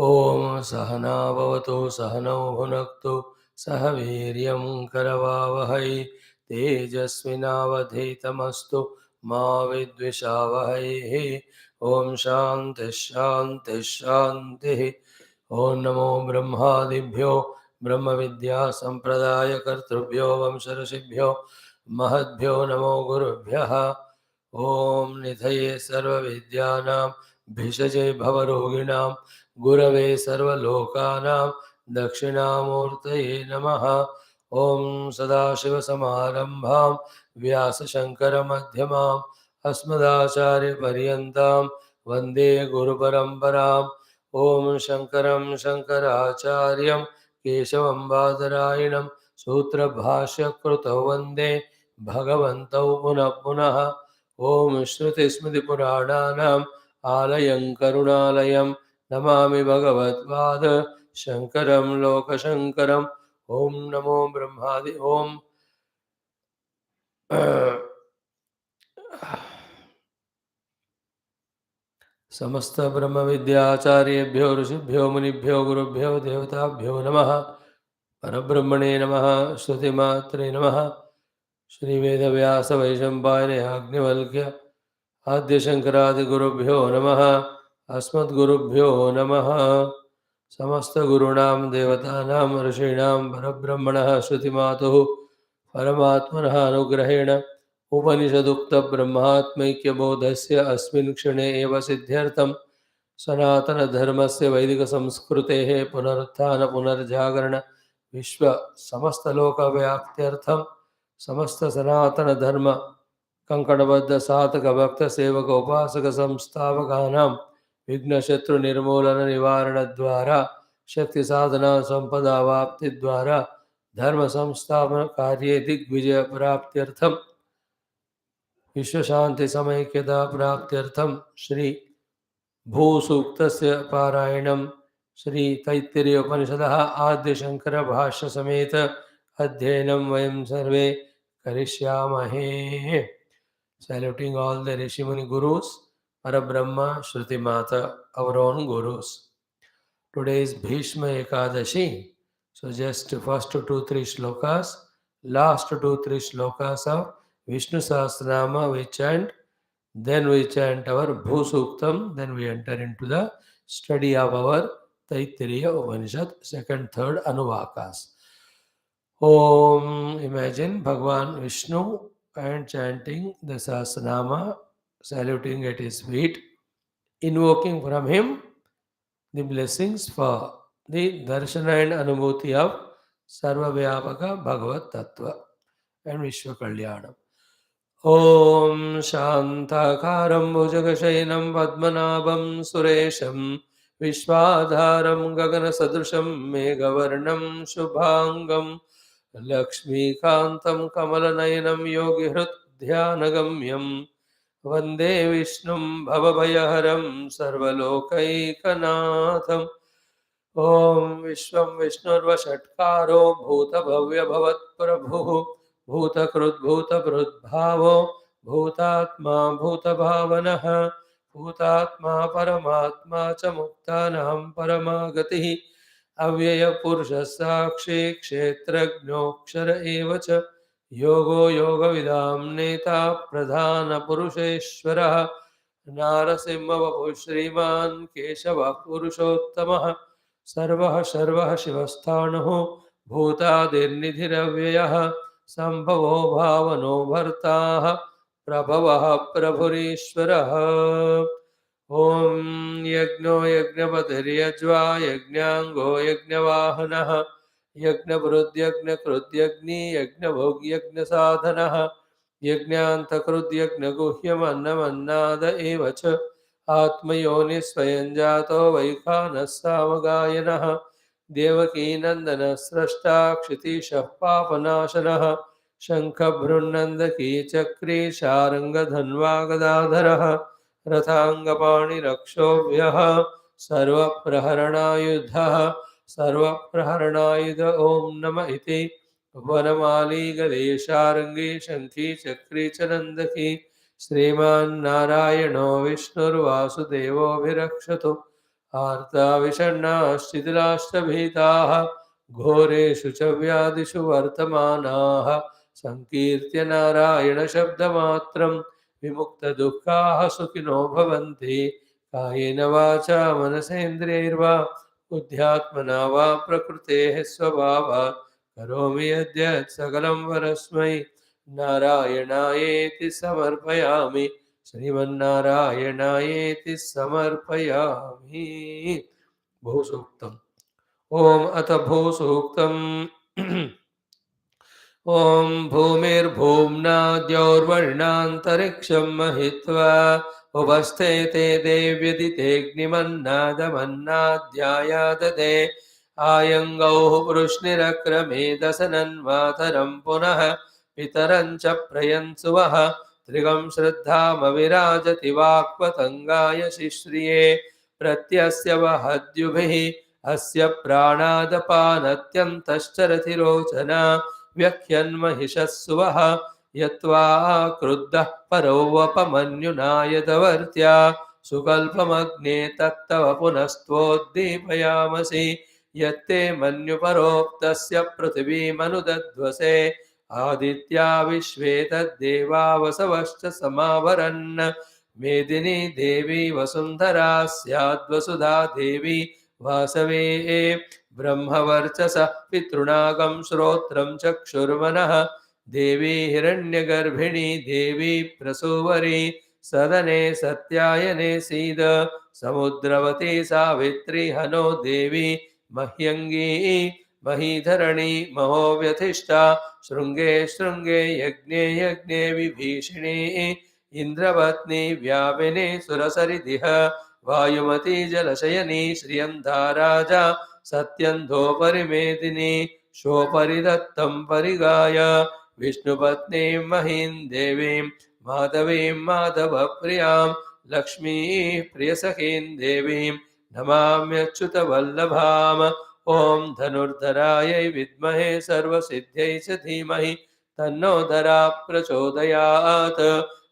ओम सहना भवतु सहनौ भुनक्तु सह वीर्यं करवावहै तेजस्विनावधीतमस्तु मा विद्विषावहैः। ओम शान्ति शान्ति शान्तिः। ओम नमो ब्रह्मादिभ्यो ब्रह्म विद्या संप्रदाय कर्तृभ्यो वंश ऋषिभ्यो महद्भ्यो नमो गुरुभ्यः। ओम निधये सर्वविद्यानां भिषजे भवरोगिणां गुरवे सर्वलोकानां दक्षिणामूर्तये नमः। ओम सदाशिवसमारम्भां व्यासशङ्करमध्यमाम् अस्मदाचार्यपर्यन्तां वन्दे गुरुपरम्पराम्। ओम शङ्करं शङ्कराचार्यं केशवं बादरायणं सूत्रभाष्यकृतौ वन्दे भगवन्तौ पुनः पुनः। ओम श्रुतिस्मृतिपुराणानाम् आलयं करुणालयं नमामि भगवत्पाद शङ्करं लोकशङ्करम्। ओम नमो ब्रह्मादि ओम समस्त ब्रह्म विद्याचार्येभ्यो ऋषिभ्यो मुनिभ्यो गुरुभ्यो देवताभ्यो नमः। परब्रह्मणे नमः। श्रुतिमात्रे नमः। श्री वेदव्यास वैशंपायन याज्ञवल्क्य आद्य शंकरादिगुरुभ्यो नमः। अस्मद्गुरुभ्यो नमः। समस्त गुरूणां देवतानां ऋषीणां परब्रह्मणः श्रुतिमातुः परमात्मनः अनुग्रहेण उपनिषदुक्त ब्रह्मात्मैक्यबोधस्य अस्मिन् क्षणे एव सिद्ध्यर्थं सनातनधर्मस्य वैदिकसंस्कृतेः पुनरुत्थान पुनर्जागरण विश्व समस्तलोकव्याप्त्यर्थं समस्त सनातन धर्म कंकणबद्ध साधक भक्त सेवक उपासक संस्थापकानां विघ्नशत्रु निर्मूलन निवारण द्वारा शक्ति साधना संपदा वाप्ति द्वारा धर्म संस्थापन कार्ये दिग्विजय प्राप्त्यर्थम विश्व शांति समैक्यता प्राप्त्यर्थम श्री भूसूक्तस्य पारायणं श्री तैत्तिरीय उपनिषदः आद्य शंकर भाष्य समेत अध्ययनं वयं सर्वे करिष्यामहे। Saluting all the Rishi Muni Gurus, Parabrahma, Shruti Mata, our own Gurus. Today is Bhishma Ekadashi. So just first 2-3 shlokas, last 2-3 shlokas of Vishnu Sahasranama we chant, then we chant our Bhusuktam, then we enter into the study of our Taittiriya Upanishad, second, third Anuvakas. Om, imagine Bhagwan Vishnu and chanting the Sahasranama, saluting at his feet, invoking from him the blessings for the darshana and anubhuti of Sarvavyapaka Bhagavat Tattva and Vishwa Kalyanam. Om Shantakaram Bhujagashayanam Padmanabham Suresham Vishwadharam Gagana Sadrusham Meghavarnam Shubhangam Lakshmikantam Kamalanayanam Yogihrit Dhyanagamyam वंदे विष्णुं भवभयहरं सर्वलोकैकनाथम्। ओम विश्वं विष्णुर्वषट्कारो भूतभव्यभवत्प्रभुः भूतकृद्भूतभृद्भावो भूतात्मा भूतभावनः भूतात्मा परमात्मा च मुक्तानां परमागतिः अव्ययपुरुषः साक्षी क्षेत्रज्ञोऽक्षर एव च योगो योगविदां नेता प्रधानपुरुषेश्वरः नारसिंहवपुः श्रीमान् केशवः पुरुषोत्तमः सर्वः सर्वः शिवस्थाणुः भूतादिर्निधिरव्ययः सम्भवो भावनो भर्ताः प्रभवः प्रभुरीश्वरः। ॐ यज्ञो यज्ञपतिर्यज्वा यज्ञाङ्गो यज्ञवाहनः यज्ञभृद्यज्ञकृद्यग्नि यज्ञभोग्यज्ञसाधनः यज्ञान्तकृद्यज्ञगुह्यमन्नमन्नाद एव च आत्मयोनिः स्वयं जातो वैखानः सामगायनः देवकीनन्दनः स्रष्टा क्षितीशः पापनाशनः शङ्खभृन्नन्दकी चक्री शार्ङ्गधन्वा गदाधरः रथाङ्गपाणिरक्षोभ्यः सर्वप्रहरणायुधः सर्वप्रहरणायुध ॐ नम इति वनमाली गदेशार्ङ्गी शङ्खी चक्री च नन्दकी श्रीमान्नारायणो विष्णुर्वासुदेवोऽभिरक्षतु आर्ताविषण्णाश्चितिलाश्चभीताः घोरेषु च व्याधिषु वर्तमानाः संकीर्त्य नारायणशब्दमात्रं विमुक्तदुःखाः सुखिनो भवन्ति। कायेन वाचा मनसेन्द्रियैर्वा बुद्ध्यात्मना वा प्रकृतेः स्वभावात् करोमि यद्यत् सकलं परस्मै नारायणायेति समर्पयामि। श्रीमन्नारायणायेति समर्पयामि। भूसूक्तम्। ओम अथ भूसूक्तम्। ओम भूमिर्भूम्ना द्यौर्वर्णान्तरिक्षं महित्वा उपस्थेते देव्यदितेऽग्निमन्नादमन्नाध्यायाददे आयङ्गौः वृष्णिरक्रमे दशनन्मातरं पुनः पितरं च प्रयन्सुवः त्रिगं श्रद्धामविराजति वाक्पतङ्गाय शिश्रिये प्रत्यस्य वहद्युभिः अस्य प्राणादपानत्यन्तश्चरति रोचना व्यख्यन्महिषस्सुवः यत्वा क्रुद्धः परोवपमन्युनायदवर्त्या सुकल्पमग्ने तत्तव पुनस्त्वोद्दीपयामसि यत्ते मन्युपरोक्तस्य पृथिवीमनुदध्वसे आदित्या विश्वे तद्देवा वसवश्च समावरन् मेदिनी देवी वसुन्धरा स्याद्वसुधा देवी वासवे ब्रह्मवर्चस पितृणागं श्रोत्रं चक्षुर्मनः देवी हिरण्यगर्भिणी देवी प्रसूवरी सदने सत्यायने सीद समुद्रवती सावित्री हनो देवी मह्यङ्गी महीधरणी महोव्यथिष्ठा शृङ्गे शृङ्गे यज्ञे यज्ञे विभीषिणी इन्द्रपत्नी व्यापिनी सुरसरिदिह वायुमती जलशयनी श्रियन्धाराजा सत्यन्धोपरिमेदिनी शोपरिदत्तं परिगाय विष्णुपत्नीं महीं देवीं माधवीं माधवप्रियां लक्ष्मीः प्रियसखीं देवीं नमाम्यच्युतवल्लभाम्। ॐ धनुर्धरायै विद्महे सर्वसिद्ध्यै च धीमहि तन्नो धरा प्रचोदयात्।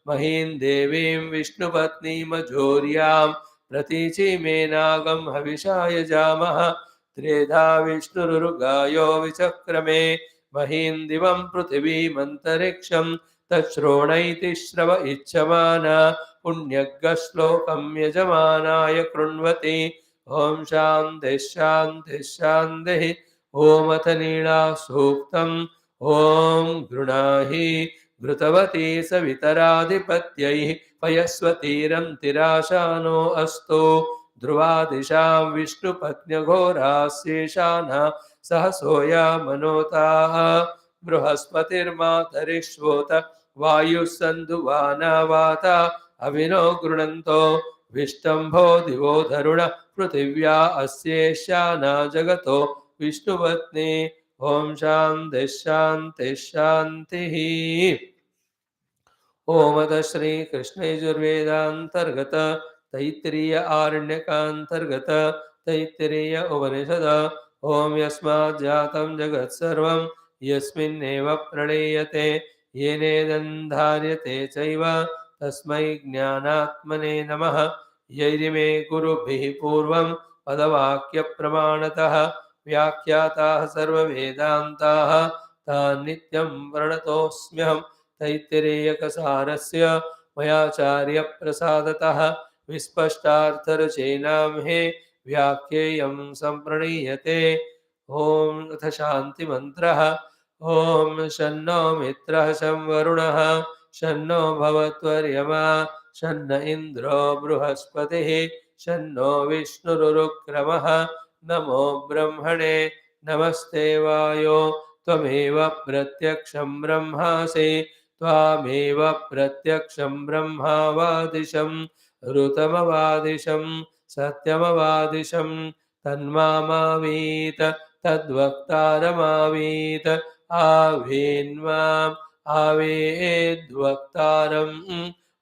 महीं देवीं विष्णुपत्नीमझोर्यां प्रतीचीमेनागं हविषा यजामः त्रेधा विष्णुरुगायो विचक्रमे महीं दिवं पृथिवीमन्तरिक्षं तच्छ्रोणैति श्रव इच्छमाना पुण्यग्श्लोकं यजमानाय कृण्वति। ॐ शान्तिः शान्तिः शान्तिः। ॐ अथ नीळा सूक्तम्। ॐ गृणाहि घृतवती सवितराधिपत्यैः पयस्वतीरन्तिराशानो अस्तु ध्रुवादिशां विष्णुपत्न्यघोरास्येषाना सहसोया मनोताः बृहस्पतिर्मातरिश्वोत वायुः सन्धुवाना वाता अविनो गृणन्तो विष्टम्भो दिवो धरुण पृथिव्या अस्येष्याना जगतो विष्णुपत्नी। ॐ शान्तिः शान्तिः शान्तिः। ओम अथ श्री कृष्ण यजुर्वेदांतर्गत तैत्तिरीय आरण्यकांतर्गत तैत्तिरीय उपनिषद ओम यस्मात् जातं जगत्सर्वं यस्मिन्नेव प्रणीयते येनेदं चैव तस्मै ज्ञानात्मने नमः। यैरिमे गुरुभिः पूर्वं पदवाक्यप्रमाणतः व्याख्याताः सर्ववेदान्ताः तान् नित्यं प्रणतोऽस्म्यहम्। तैत्तिरीयकसारस्य मयाचार्यप्रसादतः विस्पष्टार्थरचनाम्हे व्याख्येयं सम्प्रणीयते। ॐ अथ शान्तिमन्त्रः। ॐ शन्नो मित्रः शं वरुणः शन्नो भवत्वर्यमा शन्न इन्द्रो बृहस्पतिः शन्नो विष्णुरुक्रमः। नमो ब्रह्मणे नमस्ते वायो त्वमेव प्रत्यक्षं ब्रह्मासि त्वामेव प्रत्यक्षं ब्रह्मावादिशं ऋतमवादिशं सत्यमवादिशं तन्मामावीत तद्वक्तारमावीत आवेन्माम् आवेद्वक्तारम्।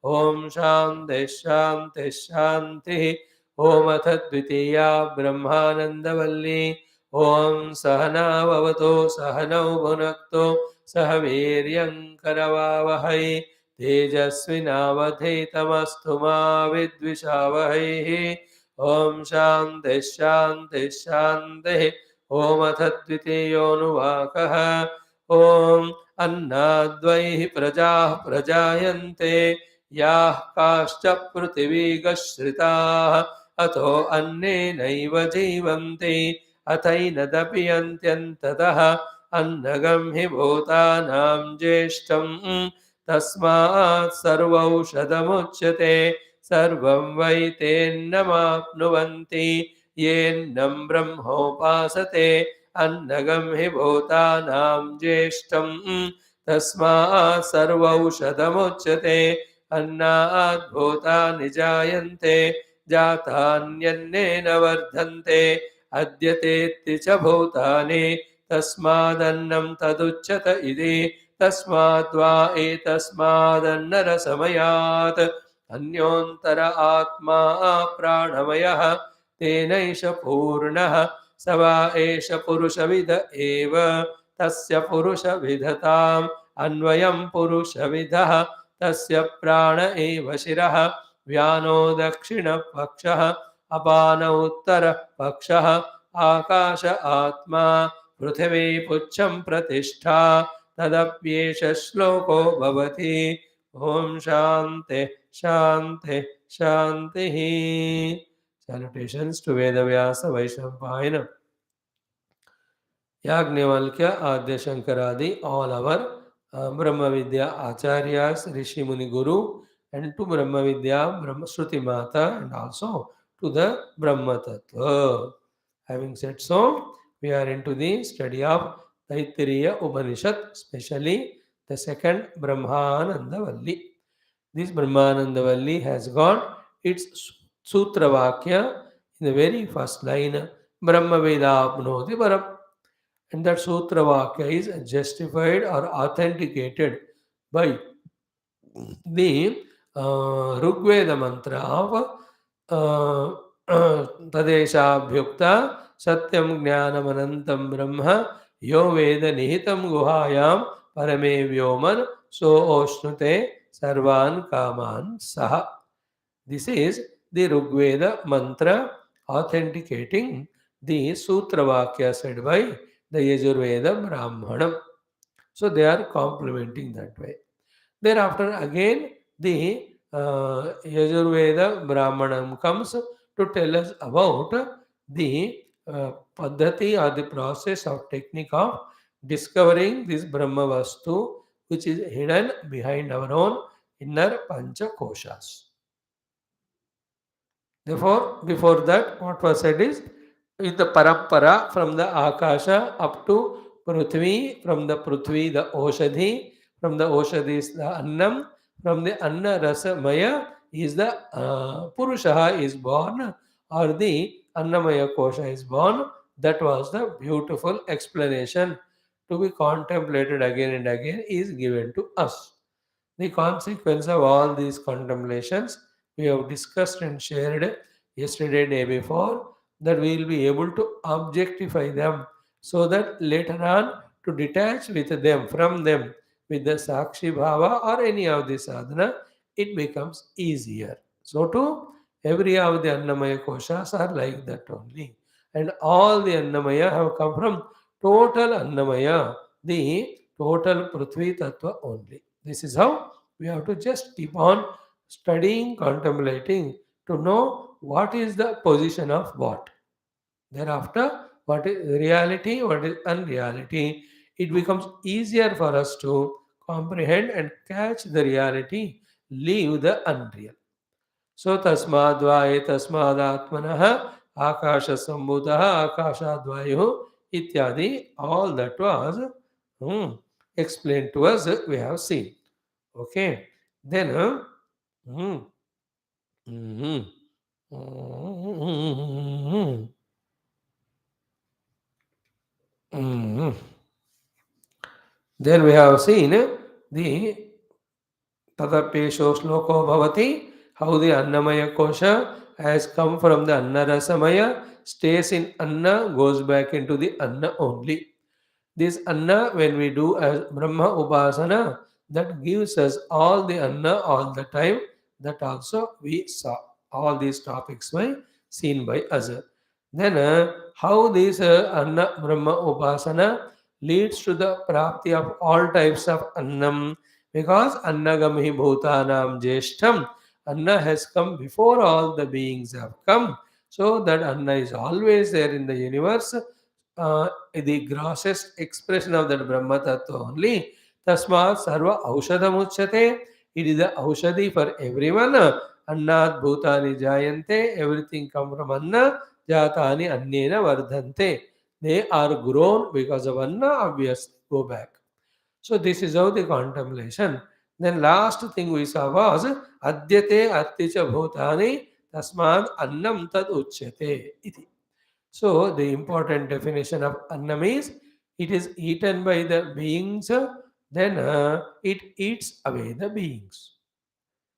ॐ शान्तिः शान्तिः शान्तिः। ॐ अथ द्वितीया ब्रह्मानन्दवल्ली। ॐ सहनाववतु सहनौ भुनक्तु सह वीर्यङ्करवावहै तेजस्विनावधीतमस्तु मा विद्विषावहैः। Om Shanti Shanti Shanti. Om Athatvitiyonuvaakaha. Om Annadvaihi Prajah Prajayante. Yah Kaschap Prutivigashritaah. Ato Annenaiva Jivanti. Atainadapiyantyantataha. Annagam hi bhutanam jeshtam. Tasmaat sarvaushadamuchyate. Sarvam vai tennamapnuvanti. Yennam brahmopasate. Annagam hi bhutanam jeshtam. Tasmaat sarvaushadamuchyate. Annaat bhutani jayante. Jatanyannena vardhante. Adyatetti cha bhutani. Tasmadannam taduchyata iti. Tasmadva etasmadannarasamayat. Anyontara atma pranamaya. Tenaisha purnaha. Sava esha purushavida eva. Tasya purushavidhatam. Anvayam purushavidaha. Tasya prana eva shiraha. Vyano dakshina pakshaha. Apana uttara pakshaha. Akasha atma. पृथिवी पुच्छं प्रतिष्ठा तदप्येष श्लोको भवति ओम शांति शांति शांति Salutations to Vedavyasa Vaishnampayana Yagnivalkya Adya Shankaradi, all our Brahma Vidya Acharyas, Rishi Muni Guru, and to Brahma Vidya, Brahma Shruti Mata, and also to the Brahma Tattva. Having said so, we are into the study of Taittiriya Upanishad, especially the second Brahmananda Valli. This Brahmananda Valli has got its Sutra Vakya in the very first line, Brahma Veda Apnoti Param. And that Sutra Vakya is justified or authenticated by the Rigveda mantra of Tadeshabhyukta Satyam Jnanam Anantam Brahma Yo Veda Nihitam Guhayam Parame Vyoman So Oshnute Sarvan Kaman Saha. This is the Rigveda mantra authenticating the Sutra Vakya said by the Yajurveda Brahmanam. So they are complementing that way. Thereafter, again, the Yajurveda Brahmanam comes to tell us about the Paddhati or the process or technique of discovering this Brahma Vastu, which is hidden behind our own inner Pancha Koshas. Therefore, before that, what was said is with the parampara from the Akasha up to Prithvi, from the Prithvi, the Oshadhi, from the Oshadhi is the Annam, from the Anna Rasa Maya is the Purushaha is born, or the Annamaya Kosha is born. That was the beautiful explanation to be contemplated again and again is given to us. The consequence of all these contemplations we have discussed and shared yesterday, day before, that we will be able to objectify them so that later on to detach with them, from them, with the Sakshi Bhava or any of the sadhana, it becomes easier. So too, every of the Annamaya Koshas are like that only. And all the Annamaya have come from total Annamaya, the total Prithvi Tattva only. This is how we have to just keep on studying, contemplating to know what is the position of what. Thereafter, what is reality, what is unreality. It becomes easier for us to comprehend and catch the reality, leave the unreal. So tasmadva tasmadatmanah akasha sambhudah akashadvayu ityadi, all that was explained to us, we have seen. Okay. Then mhm, mhm, mhm, mhm. Then we have seen the Tadapesho Sloko Bhavati, how the Annamaya Kosha has come from the Anna Rasamaya, stays in Anna, goes back into the Anna only. This Anna, when we do as Brahma Upasana, that gives us all the Anna all the time. That also we saw all these topics by seen by us. Then, how this Anna Brahma Upasana leads to the prapti of all types of Annam, because Annagami Bhutanam Jeshtam, Anna has come before all the beings have come. So that Anna is always there in the universe, the grossest expression of that Brahma Tattva only. Tasmat Sarva Aushadam Uchate. It is the Aushadi for everyone. Annat Bhutani Jayante. Everything come from Anna. Jatani Annena Vardhante. They are grown because of Anna, obviously. Go back. So this is how the contemplation. Then last thing we saw was Adyate Atticha Bhutani Tasman Annam Tad Uchyate. Iti. So the important definition of Annam is it is eaten by the beings, then it eats away the beings.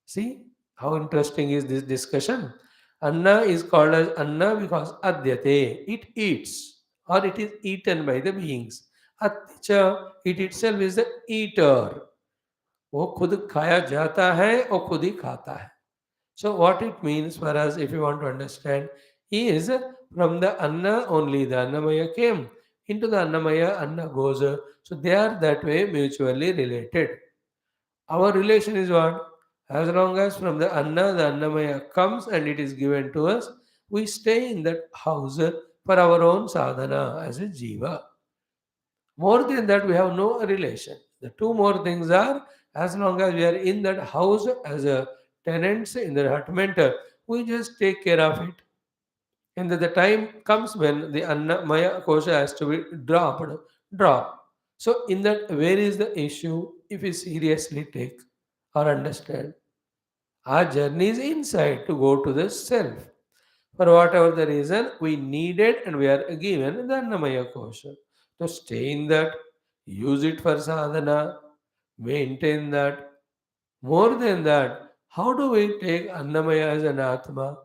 See how interesting is this discussion? Anna is called as Anna because Adyate, it eats or it is eaten by the beings. Atcha, it itself is the eater. वो खुद खाया जाता है और खुद ही खाता है. So what it means for us, if you want to understand, is from the Anna only the Annamaya came. Into the Annamaya, Anna goes. So they are that way mutually related. Our relation is what? As long as from the Anna, the Annamaya comes and it is given to us, we stay in that house for our own sadhana as a jiva. More than that, we have no relation. The two more things are, as long as we are in that house as a tenants in the hutment, we just take care of it. And then the time comes when the Annamaya kosha has to be drop. So in that, where is the issue if we seriously take or understand? Our journey is inside to go to the self. For whatever the reason, we need it and we are given the Annamaya kosha. To stay in that, use it for sadhana, maintain that. More than that, how do we take Annamaya as an Atma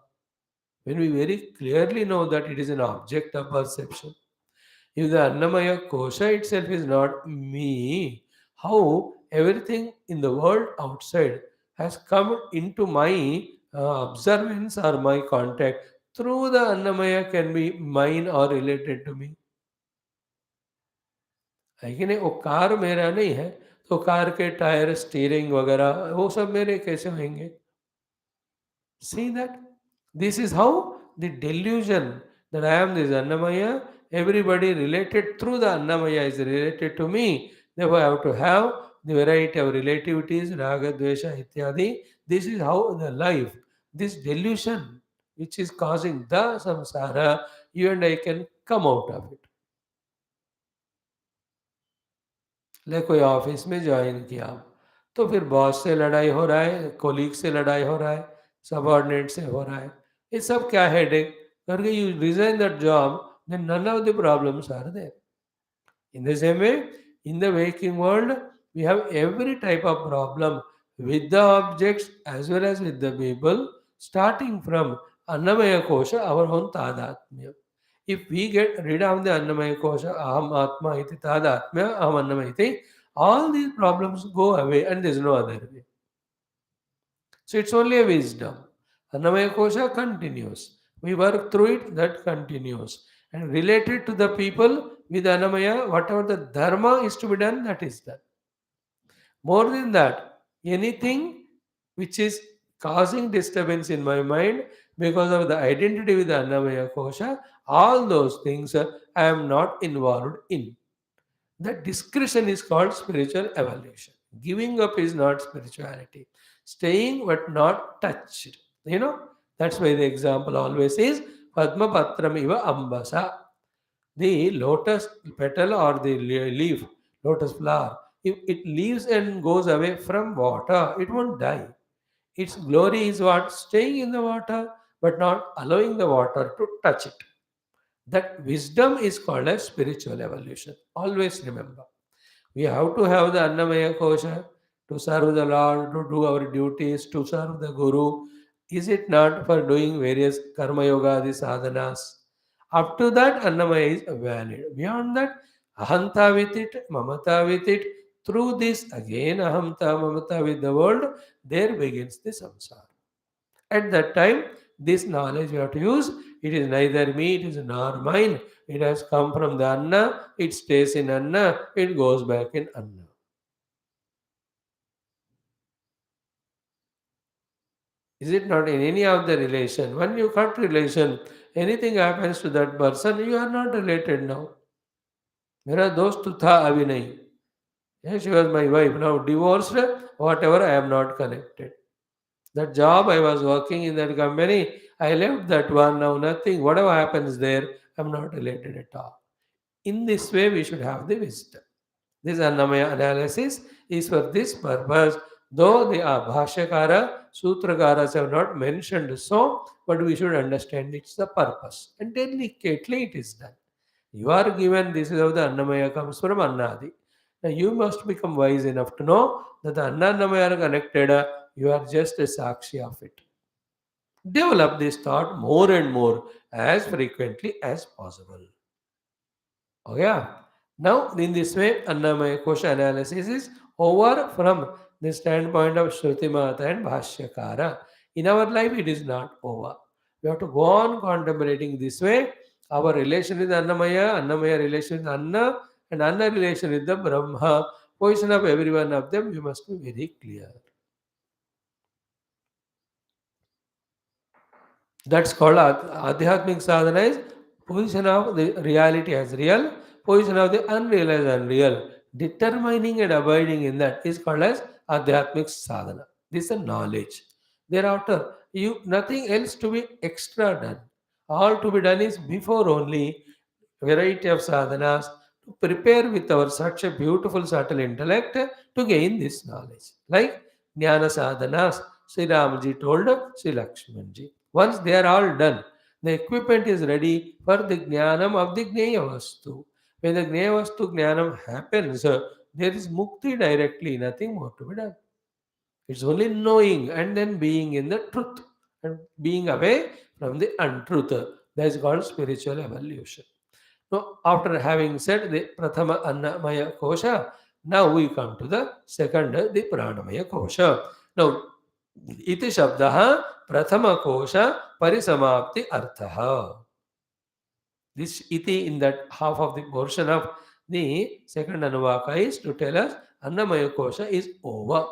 when we very clearly know that it is an object of perception? If the Annamaya kosha itself is not me, how everything in the world outside has come into my observance or my contact through the Annamaya can be mine or related to me? है कि नहीं? वो car मेरा नहीं है, तो car के tyre, steering वगैरह वो सब मेरे कैसे होंगे? See that? This is how the delusion that I am this Annamaya, everybody related through the Annamaya is related to me. Therefore, I have to have the variety of relativities, Raga, Dvesha, Ityadi. This is how the life, this delusion which is causing the samsara, you and I can come out of it. ले कोई office में join किया, तो फिर boss से लड़ाई हो रहा है, कोलीग से लड़ाई हो रहा है, सबऑर्डिनेट से हो रहा है, ये सब क्या हेडेक करके you resign that job, then none of the problems are there. In the same way, in the waking world, we have every type of problem with the objects as well as with the people, starting from Annamaya Kosha, our own Tadatmya. If we get rid of the Annamaya Kosha, Aham Atma iti Tadatmya, Aham Annamaya iti, all these problems go away and there is no other way. So it's only a wisdom. Annamaya Kosha continues. We work through it, that continues. And related to the people with Annamaya, whatever the dharma is to be done, that is done. More than that, anything which is causing disturbance in my mind because of the identity with the Annamaya Kosha, all those things I am not involved in. That discretion is called spiritual evolution. Giving up is not spirituality. Staying but not touched. That's why the example always is Padma Patram Iva Ambasa. The lotus petal or the leaf, lotus flower, if it leaves and goes away from water, it won't die. Its glory is what? Staying in the water but not allowing the water to touch it. That wisdom is called as spiritual evolution. Always remember. We have to have the Annamaya Kosha to serve the Lord, to do our duties, to serve the Guru. Is it not for doing various Karma Yoga, the sadhanas? Up to that, Annamaya is valid. Beyond that, Ahanta with it, Mamata with it, through this again, Ahamta, Mamata with the world, there begins the samsara. At that time, This knowledge we have to use. It is neither me, it is nor mine. It has come from the Anna, it stays in Anna, it goes back in Anna. Is it not in any of the relation? When you cut relation, anything happens to that person, you are not related now. Mera dost tha abhi nahi. Yes, she was my wife. Now divorced, whatever, I am not connected. That job I was working in that company, I left that one. Now nothing. Whatever happens there, I'm not related at all. In this way, we should have the wisdom. This Annamaya analysis is for this purpose, though the Bhashyakara, Sutrakaras have not mentioned so, but we should understand it's the purpose. And delicately it is done. You are given, this is how the Annamaya comes from Annadi. Now you must become wise enough to know that the Anna Annamaya are connected, you are just a Sakshi of it. Develop this thought more and more as frequently as possible. Oh, yeah. Now, in this way, Annamaya Kosha analysis is over from the standpoint of Shruti Mata and Bhashyakara. In our life, it is not over. We have to go on contemplating this way. Our relation with Annamaya, Annamaya relation with Anna, and Anna relation with the Brahma. Position of every one of them, you must be very clear. That's called Adhyatmic sadhana is position of the reality as real, position of the unreal as unreal. Determining and abiding in that is called as Adhyatmic sadhana. This is a knowledge. Thereafter, you nothing else to be extra done. All to be done is before only variety of sadhanas to prepare with our such a beautiful subtle intellect to gain this knowledge. Like Jnana sadhanas, Sri Ramji told Sri Lakshmanji. Once they are all done, the equipment is ready for the jnanam of the Jnaya Vastu. When the Jnaya Vastu jnanam happens, there is mukti directly, nothing more to be done. It's only knowing and then being in the truth and being away from the untruth. That is called spiritual evolution. Now, after having said the Prathama Annamaya Kosha, now we come to the second, the Pranamaya Kosha. Now, iti shabdaha Prathama Kosha Parisamapti Arthaha. This iti in that half of the portion of the second Anuvaka is to tell us Annamaya Kosha is over.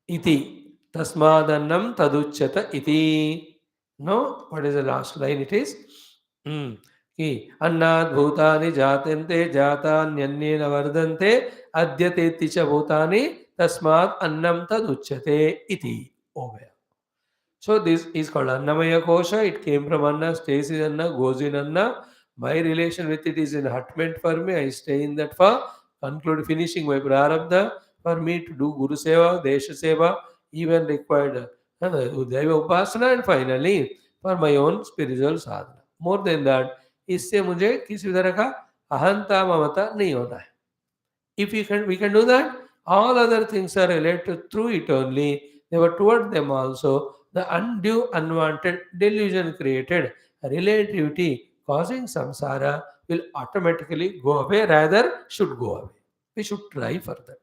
Iti Tasmadannam Taduchyata Iti. No, what is the last line? It is कि अन्नाद् भूतानि जायन्ते जातान्यन्नेन वर्धन्ते अद्यतेति च भूतानि तस्मात् अन्नं तदुच्यते iti. Over. So this is called Annamaya Kosha. It came from Anna, stays in Anna, goes in Anna. My relation with it is enhancement for me. I stay in that for finishing my prarabdha for me to do Guru Seva, Desha Seva, even required Daiva Upasana, and finally for my own spiritual sadhana. More than that, इससे मुझे किसी तरह का अहंता ममता नहीं होना है. If we can do that, all other things are related through it only. They were toward them also. The undue, unwanted delusion created relativity causing samsara will automatically go away, rather should go away. We should try for that.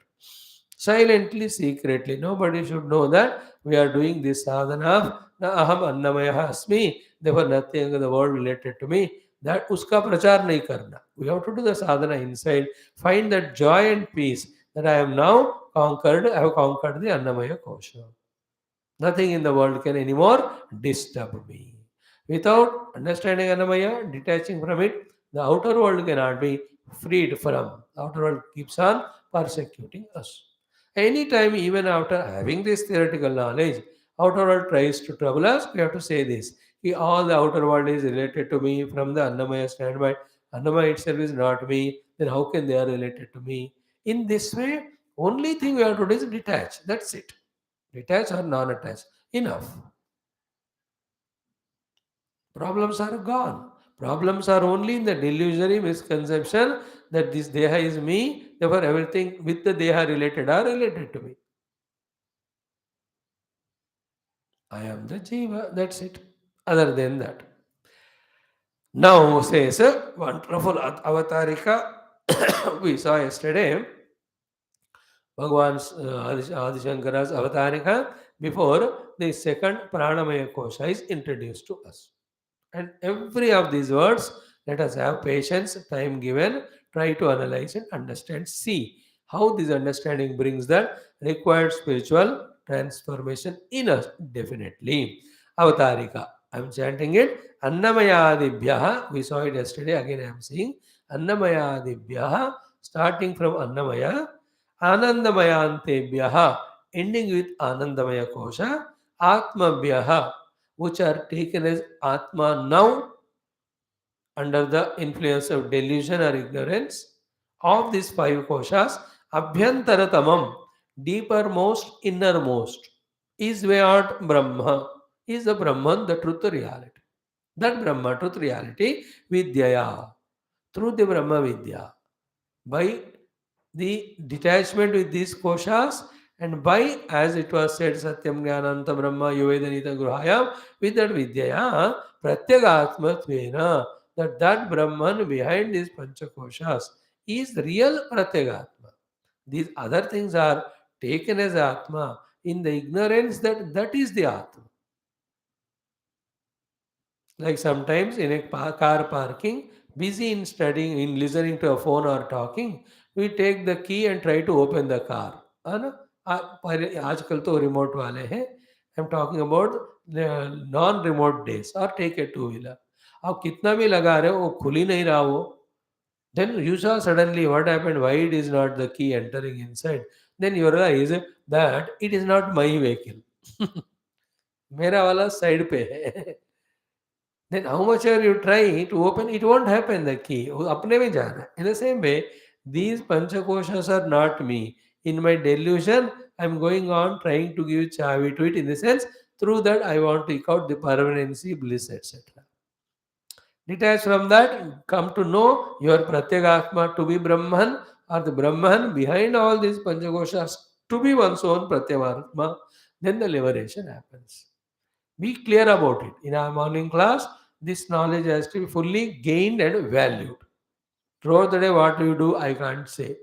Silently, secretly. Nobody should know that we are doing this sadhana of na aham annamaya asmi. Therefore, nothing in the world related to me. That uska prachar nahi karna. We have to do the sadhana inside. Find that joy and peace that I am now conquered. I have conquered the Annamaya Kosha. Nothing in the world can anymore disturb me. Without understanding Annamaya, detaching from it, the outer world cannot be freed from. The outer world keeps on persecuting us. Anytime, even after having this theoretical knowledge, outer world tries to trouble us, we have to say this. All the outer world is related to me from the Annamaya standpoint. Annamaya itself is not me. Then how can they are related to me? In this way, only thing we have to do is detach. That's it. Detach or non-attached. Enough. Problems are gone. Problems are only in the delusionary misconception that this Deha is me, therefore everything with the Deha related are related to me. I am the Jiva, that's it. Other than that. Now says a wonderful avatarika we saw yesterday. Bhagwan's Adi Shankara's avatarika. before the second Pranamaya Kosha is introduced to us. And every of these words, let us have patience, time given, try to analyze and understand. See how this understanding brings the required spiritual transformation in us. Definitely. Avatarika. I'm chanting it. Annamayadibhyaha. We saw it yesterday. Again, I'm saying Annamayadibhyaha. Starting from Annamaya. Anandamayantebhyaha. Ending with Anandamaya Kosha. Atmabhyaha, which are taken as Atma now under the influence of delusion or ignorance. Of these five koshas, Abhyantaratamam, deepermost, innermost, is Vyat Brahma, is the Brahman, the truth reality. That Brahma, truth reality, Vidyaya, through the Brahma Vidya, by the detachment with these koshas, and by, as it was said, Satyam Jnananta Brahma Yovedanita Gruhayam, with that Vidyaya, Pratyagatmatvena, that Brahman behind these Panchakoshas is real Pratyagatma. These other things are taken as Atma in the ignorance that that is the Atma. Like sometimes in a car parking, busy in studying, in listening to a phone or talking, we take the key and try to open the car. है ना? आजकल तो remote वाले हैं. I am talking about non remote days. और take a two wheeler, आप कितना भी लगा रहे हो वो खुल ही नहीं रहा वो. Then you saw suddenly what happened, why it is not the key entering inside. Then you realize that it is not my vehicle. मेरा वाला साइड पे है. Then how much ever you try to open, it won't happen, the key. वो अपने में जा रहा है. In the same way, these panchakoshas are not me. In my delusion, I am going on trying to give chavi to it. In the sense, through that I want to eke out the permanency, bliss, etc. Detach from that, come to know your Pratyagatma to be Brahman, or the Brahman behind all these panchakoshas to be one's own Pratyagatma. Then the liberation happens. Be clear about it. In our morning class, this knowledge has to be fully gained and valued. Throughout the day, what you do, I can't say.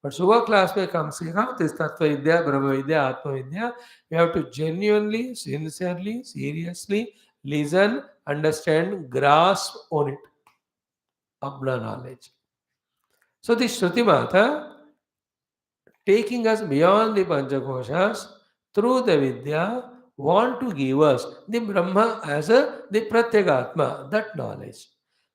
But Subha class may come see how this Tattva Vidya, Brahma Vidya, Atma Vidya. We have to genuinely, sincerely, seriously listen, understand, grasp on it. Apna knowledge. So the Shruti Mata, taking us beyond the Panchakoshas through the Vidya, want to give us the Brahma as the Pratyagatma, that knowledge.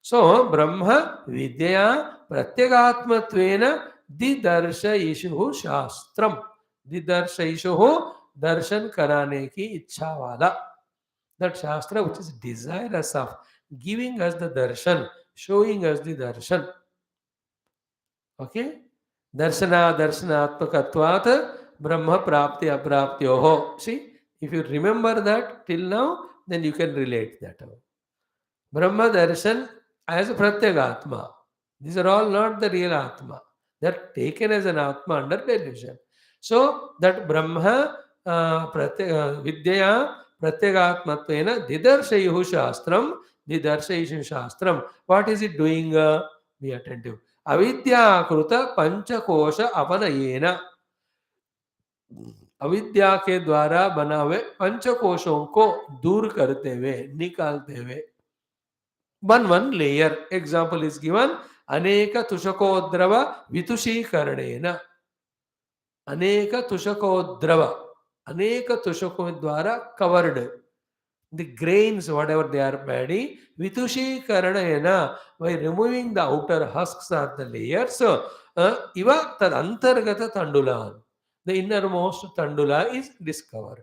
So, Brahma Vidya Pratyagatmatvena Didarshayishu Shastram. Didarshayishu darshan karane ki ichha wala. That Shastra which is desirous of giving us the darshan, showing us the darshan. Okay? Darshanatmakatvat Brahma Prapti Apraptyoho. See, if you remember that till now, then you can relate that. Brahma Darshan as a Pratyagatma. These are all not the real Atma. They are taken as an Atma under delusion. So, that Brahma Vidya Pratyagatmatvena Didarshayuhu Shastram, Didarshayishu Shastram. What is it doing? Be attentive. अविद्याकृत पंचकोश अपनयेन, अविद्या के द्वारा बना हुए पंचकोशों को दूर करते हुए, निकालते हुए, one layer. Example is given, अनेक तुषकोद्रव वितुषीकरणेन. अनेक तुषकोद्रव, अनेक तुषकों द्वारा covered, the grains, whatever they are paddy, vitushikaranayana, by removing the outer husks or the layers, iva tad antargata tandula, the innermost tandula is discovered.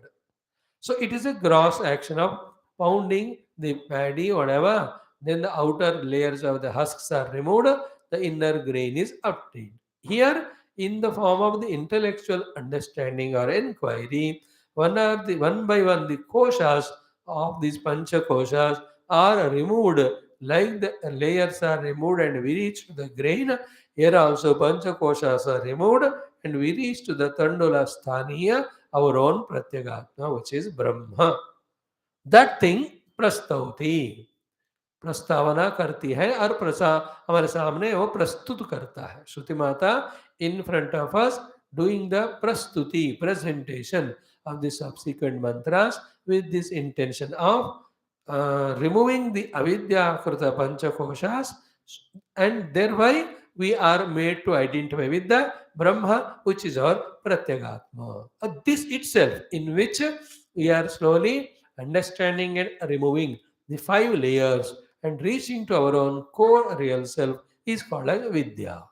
So it is a gross action of pounding the paddy, whatever, then the outer layers of the husks are removed, the inner grain is obtained. Here, in the form of the intellectual understanding or inquiry, one by one the koshas of these pancha koshas are removed, like the layers are removed and we reach to the grain. Here also pancha koshas are removed and we reach to the tandula sthaniya, our own pratyagatma, which is Brahma. That thing prastavati, प्रस्तावना करती है और हमारे सामने वो प्रस्तुत करता है. श्रुति माता in front of us doing the प्रस्तुति, presentation of the subsequent mantras with this intention of removing the avidya kruta panchakoshas, and thereby we are made to identify with the Brahma, which is our Pratyagatma. This itself, in which we are slowly understanding and removing the five layers and reaching to our own core real self, is called as Vidya.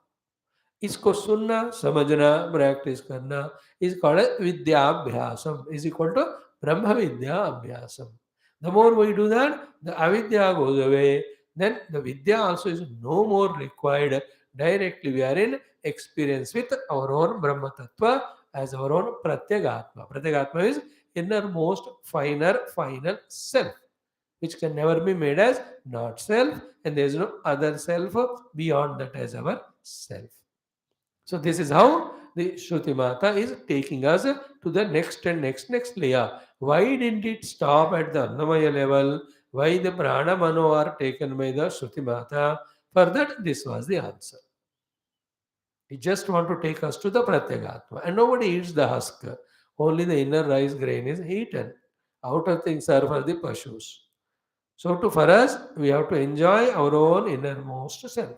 इसको सुनना समझना practice करना is called as vidyabhyasam, is equal to brahma vidya abhyasam. The more we do that, the avidya goes away, then the vidya also is no more required. Directly we are in experience with our own brahma tattva as our own pratyagatma. Pratyagatma is innermost finer final self, which can never be made as not self, and there is no other self beyond that as our self. So this is how the Shruti Mata is taking us to the next and next layer. Why didn't it stop at the Annamaya level? Why the Prana Mano are taken by the Shruti Mata? For that, this was the answer. We just want to take us to the Pratyagatma. And nobody eats the husk. Only the inner rice grain is eaten. Outer things are for the Pashus. So for us, we have to enjoy our own innermost self.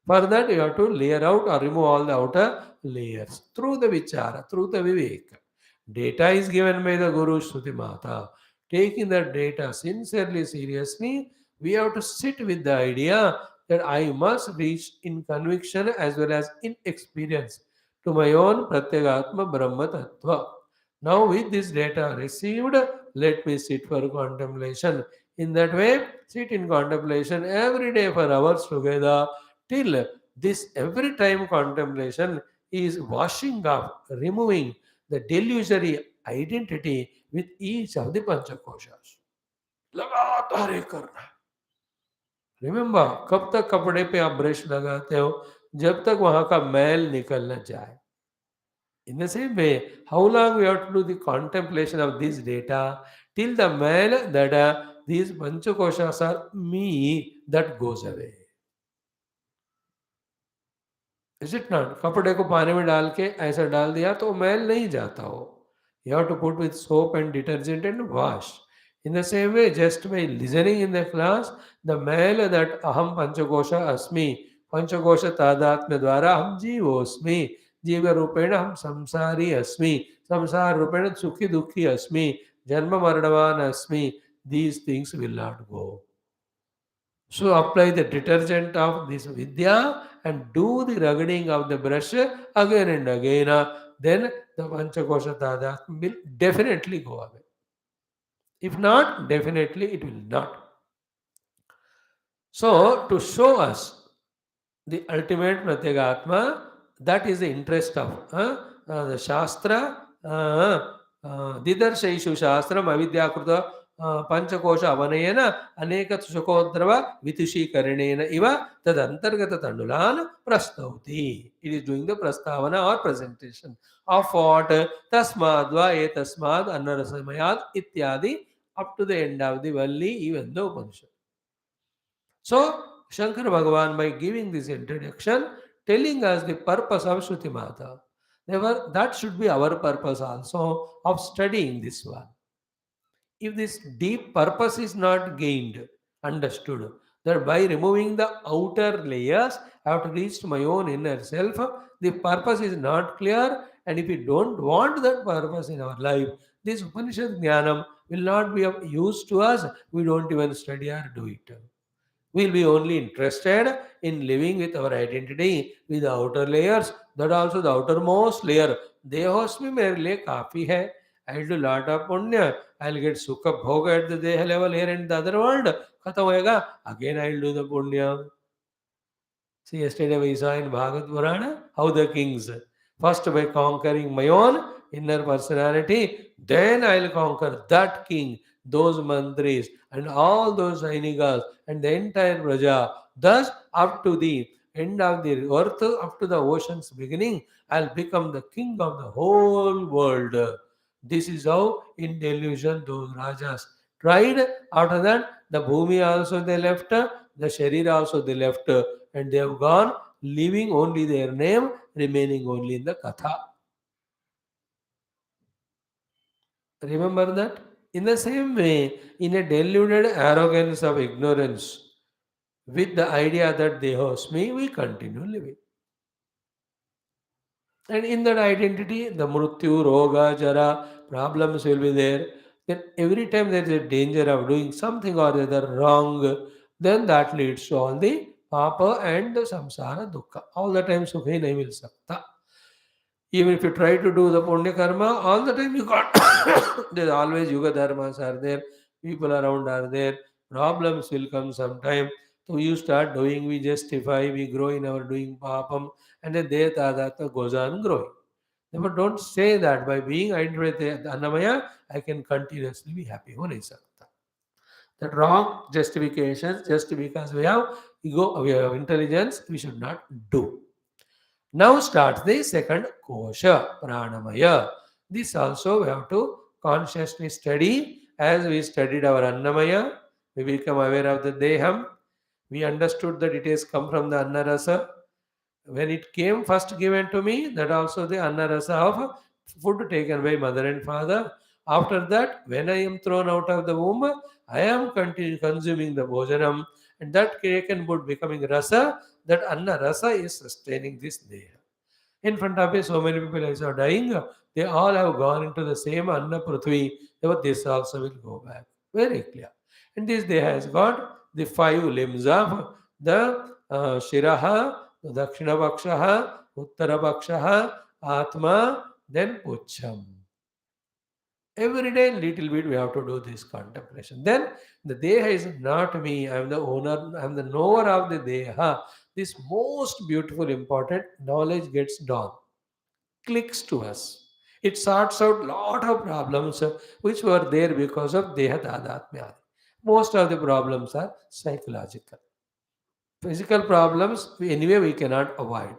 For that, you have to layer out or remove all the outer layers through the vichara, through the viveka. Data is given by the Guru Shruti Mata. Taking that data sincerely, seriously, we have to sit with the idea that I must reach in conviction as well as in experience to my own Pratyagatma Brahma Tattva. Now, with this data received, let me sit for contemplation. In that way, sit in contemplation every day for hours together till this every time contemplation is washing off, removing the delusory identity with each of the panchakoshas. लगातार ये करना है. Remember, कब तक कपड़े पे आप brush लगाते हो? जब तक वहां का मैल निकल न जाए. In the same way, how long we have to do the contemplation of this data till the mail that these panchakoshas are me, that goes away. Is it not? कपड़े को पानी में डाल के ऐसा डाल दिया तो मैल नहीं जाता हो. You have to put with soap and detergent and wash. In the same way, just by listening in the class, the mail that aham panchakosha asmi, panchakosha tadatmya द्वारा हम जीवोस्मि, जीव रूपेण हम संसारी अस्मि, संसार रूपेण सुखी दुखी अस्मि, जन्म मरणवान अस्मि, these things will not go. So apply the detergent of this vidya and do the rubbing of the brush again and again. Then the panchakosha tadatmya will definitely go away. If not, definitely it will not. So to show us the ultimate Pratyagatma, that is the interest of the Shastra. Didarshaishu Shastram Avidyakrita Panchakosha Avanayana Aneka Sukodhrava Vitushikaranena Iva Tadantargata Tandulan Prastavti. It is doing the Prastavana or presentation of what Tasmadva Etasmad Annarasamayad Ityadi up to the end of the Valli, even the Upanishad. So, Shankara Bhagavan, by giving this introduction, telling us the purpose of Shruti Mata. Therefore, that should be our purpose also of studying this one. If this deep purpose is not gained, understood, that by removing the outer layers, I have to reach to my own inner self, the purpose is not clear, and if we don't want that purpose in our life, this Upanishad Jnanam will not be of use to us. We don't even study or do it. We'll be only interested in living with our identity with the outer layers. That also the outermost layer. Dehosmi mere liye kafi hai. I'll do lot of punya. I'll get sukha bhoga at the deha level here in the other world. Khatam hoega. Again I'll do the punya. See, yesterday we saw in Bhagavad Purana how the kings, first by conquering my own inner personality, then I'll conquer that king, those mantris, and all those Sainikas, and the entire Praja. Thus, up to the end of the earth, up to the ocean's beginning, I'll become the king of the whole world. This is how, in delusion, those Rajas tried. After that, the Bhumi also they left, the Sharira also they left, and they have gone, leaving only their name, remaining only in the Katha. Remember that? In the same way, in a deluded arrogance of ignorance, with the idea that Dehosmi, we continue living. And in that identity, the Mrityu, Roga, Jara, problems will be there. Then every time there is a danger of doing something or the other wrong, then that leads to all the Papa and the Samsara Dukkha. All the time Sukhi nahi mil sakta. Even if you try to do the Punya Karma, all the time you got there's always Yuga Dharmas are there, people around are there, problems will come sometime. So you start doing, we justify, we grow in our doing papam, and then Dehatadata goes on growing. Therefore, don't say that by being identified with the Annamaya, I can continuously be happy. Ho nahi sakta. That wrong justifications just because we have ego, we have intelligence, we should not do. Now starts the second kosha, pranamaya. This also we have to consciously study as we studied our annamaya. We become aware of the deham. We understood that it has come from the annarasa. When it came first given to me, that also the annarasa of food taken by mother and father. After that, when I am thrown out of the womb, I am consuming the bhojanam, and that taken would becoming rasa. That anna rasa is sustaining this deha. In front of me, so many people are dying. They all have gone into the same Anna Prithvi. Therefore, this also will go back. Very clear. And this day has got the five limbs of the Shiraha, the Dakshina Vakshaha, Uttara Vakshaha, Atma, then Pucham. Every day, little bit, we have to do this contemplation. Then the Deha is not me. I am the owner. I am the knower of the Deha. This most beautiful, important knowledge gets dawned, clicks to us. It sorts out lot of problems which were there because of Deha Tadatmya. Most of the problems are psychological. Physical problems, anyway, we cannot avoid.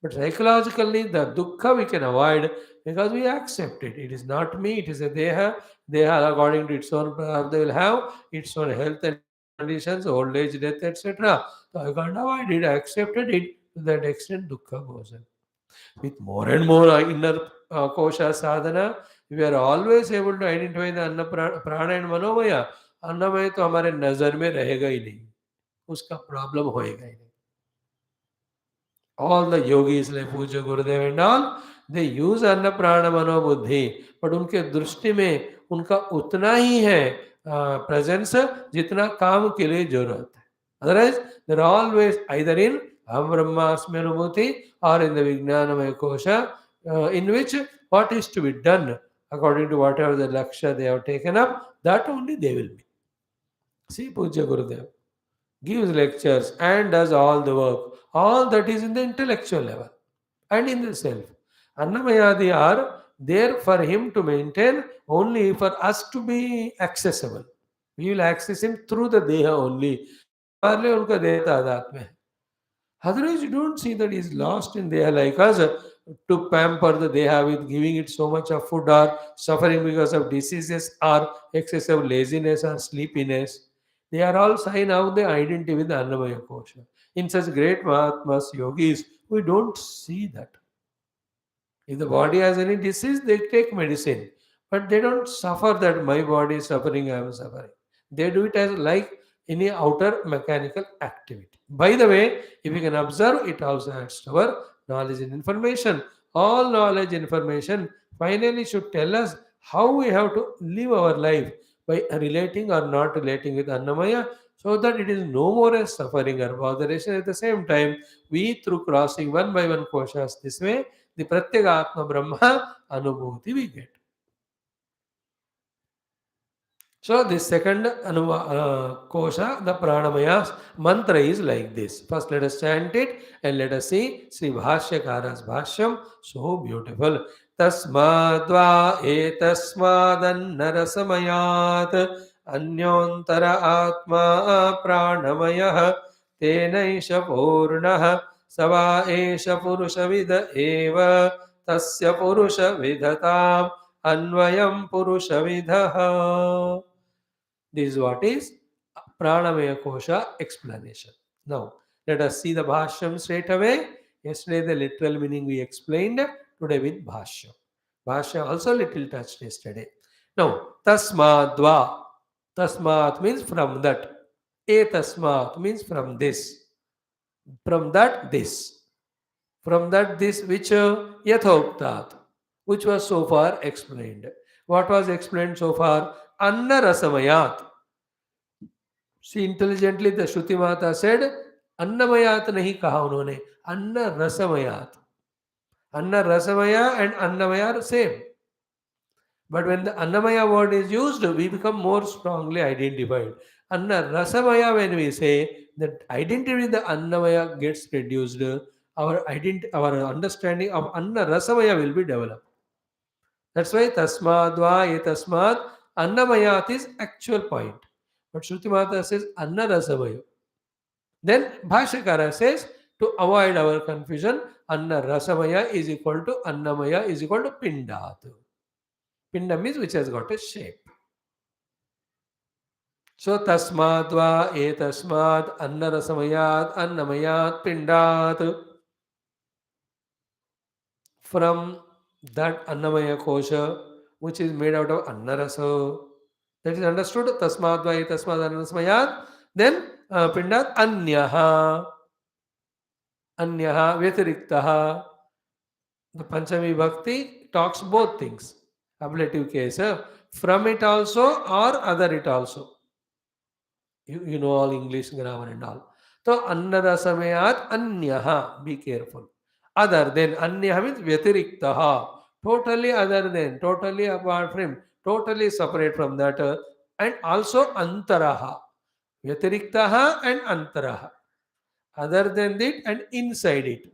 But psychologically, the dukkha we can avoid because we accept it. It is not me, it is a deha. Deha, according to its own path, they will have its own health and conditions, old age, death, etc. So I can't avoid it. I accepted it. To that extent, dukkha goes on. With more and more inner kosha sadhana, we are always able to identify the anna prana and manomaya. अन्नमय तो हमारे नजर में रहेगा ही नहीं, उसका problem होएगा ही नहीं. All the yogis like Puja Gurudev and all, they use Anna Prana Mano Buddhi, but उनके दृष्टि में उनका उतना ही है प्रेजेंस जितना काम के लिए जरूरत है. Otherwise, they're always either in Aham Brahmasmi Anubhuti or in the Vijnanamaya Kosha, in which what is to be done according to whatever the lakshya they have taken up, that only they will be. See Puja Gurudev gives lectures and does all the work. All that is in the intellectual level and in the self. Annamayadi are there for him to maintain, only for us to be accessible. We will access him through the Deha only. Parle unka Deha Tadat mein. Otherwise, you don't see that he's lost in Deha like us to pamper the Deha with giving it so much of food or suffering because of diseases or excessive laziness or sleepiness. They are all sign of the identity with the Annamaya Kosha. In such great Mahatmas, yogis, we don't see that. If the body has any disease, they take medicine. But they don't suffer that my body is suffering, I am suffering. They do it as like any outer mechanical activity. By the way, if you can observe, it also adds to our knowledge and information. All knowledge information finally should tell us how we have to live our life by relating or not relating with Annamaya, so that it is no more as suffering or botheration. At the same time, we through crossing one by one koshas this way, the Pratyeka Atma Brahma Anubhuti we get. So this second kosha, the pranamaya mantra is like this. First let us chant it and let us see Sri Bhashyakara's Bhashyam. So beautiful. Tasmadva etasmadannarasamayat अन्योन्तरा आत्मा प्राणमयः तेनैष पूर्णः सवा एष पुरुषविद एव तस्य पुरुषविदताम् अन्वयं पुरुषविदः. This is what is Pranamaya Kosha explanation. Now, let us see the Bhashyam straight away. Yesterday, the literal meaning we explained. Today, with Bhashyam. Bhashyam also little touched yesterday. Now, tasmadva. Tasmat means from that. Tasmat means from this. From that, this. From that, this which yathoktat, which was so far explained. What was explained so far? Anna rasamayat. See, intelligently the Shruti Mata said, Annamayat nahi kaha unhone, Anna rasamayat. Anna rasamaya and Annamaya are same. But when the Annamaya word is used, we become more strongly identified. Anna Rasamaya, when we say, that identity with the Annamaya gets reduced, our understanding of Anna Rasamaya will be developed. That's why Tasmadva Etasmad Annamayat is actual point. But Shrutimata says Anna Rasamaya. Then Bhashyakara says, to avoid our confusion, Anna Rasamaya is equal to Annamaya is equal to Pindat. Pinda means which has got a shape. So tasmadva etasmad annarasamayat annamayat pindat. From that annamaya kosha, which is made out of annarasa, that is understood. Tasmadva etasmad annarasamayat. Then pindat anyaha. Anyaha vyatiriktaha. The Panchami Bhakti talks both things. Ablative case. From it also or other it also. You know all English grammar and all. So annada samayat anyaha. Be careful. Other than anyaha means vyatiriktaha. Totally other than, totally apart from, totally separate from that. And also antaraha. Vyatiriktaha and antaraha. Other than it and inside it.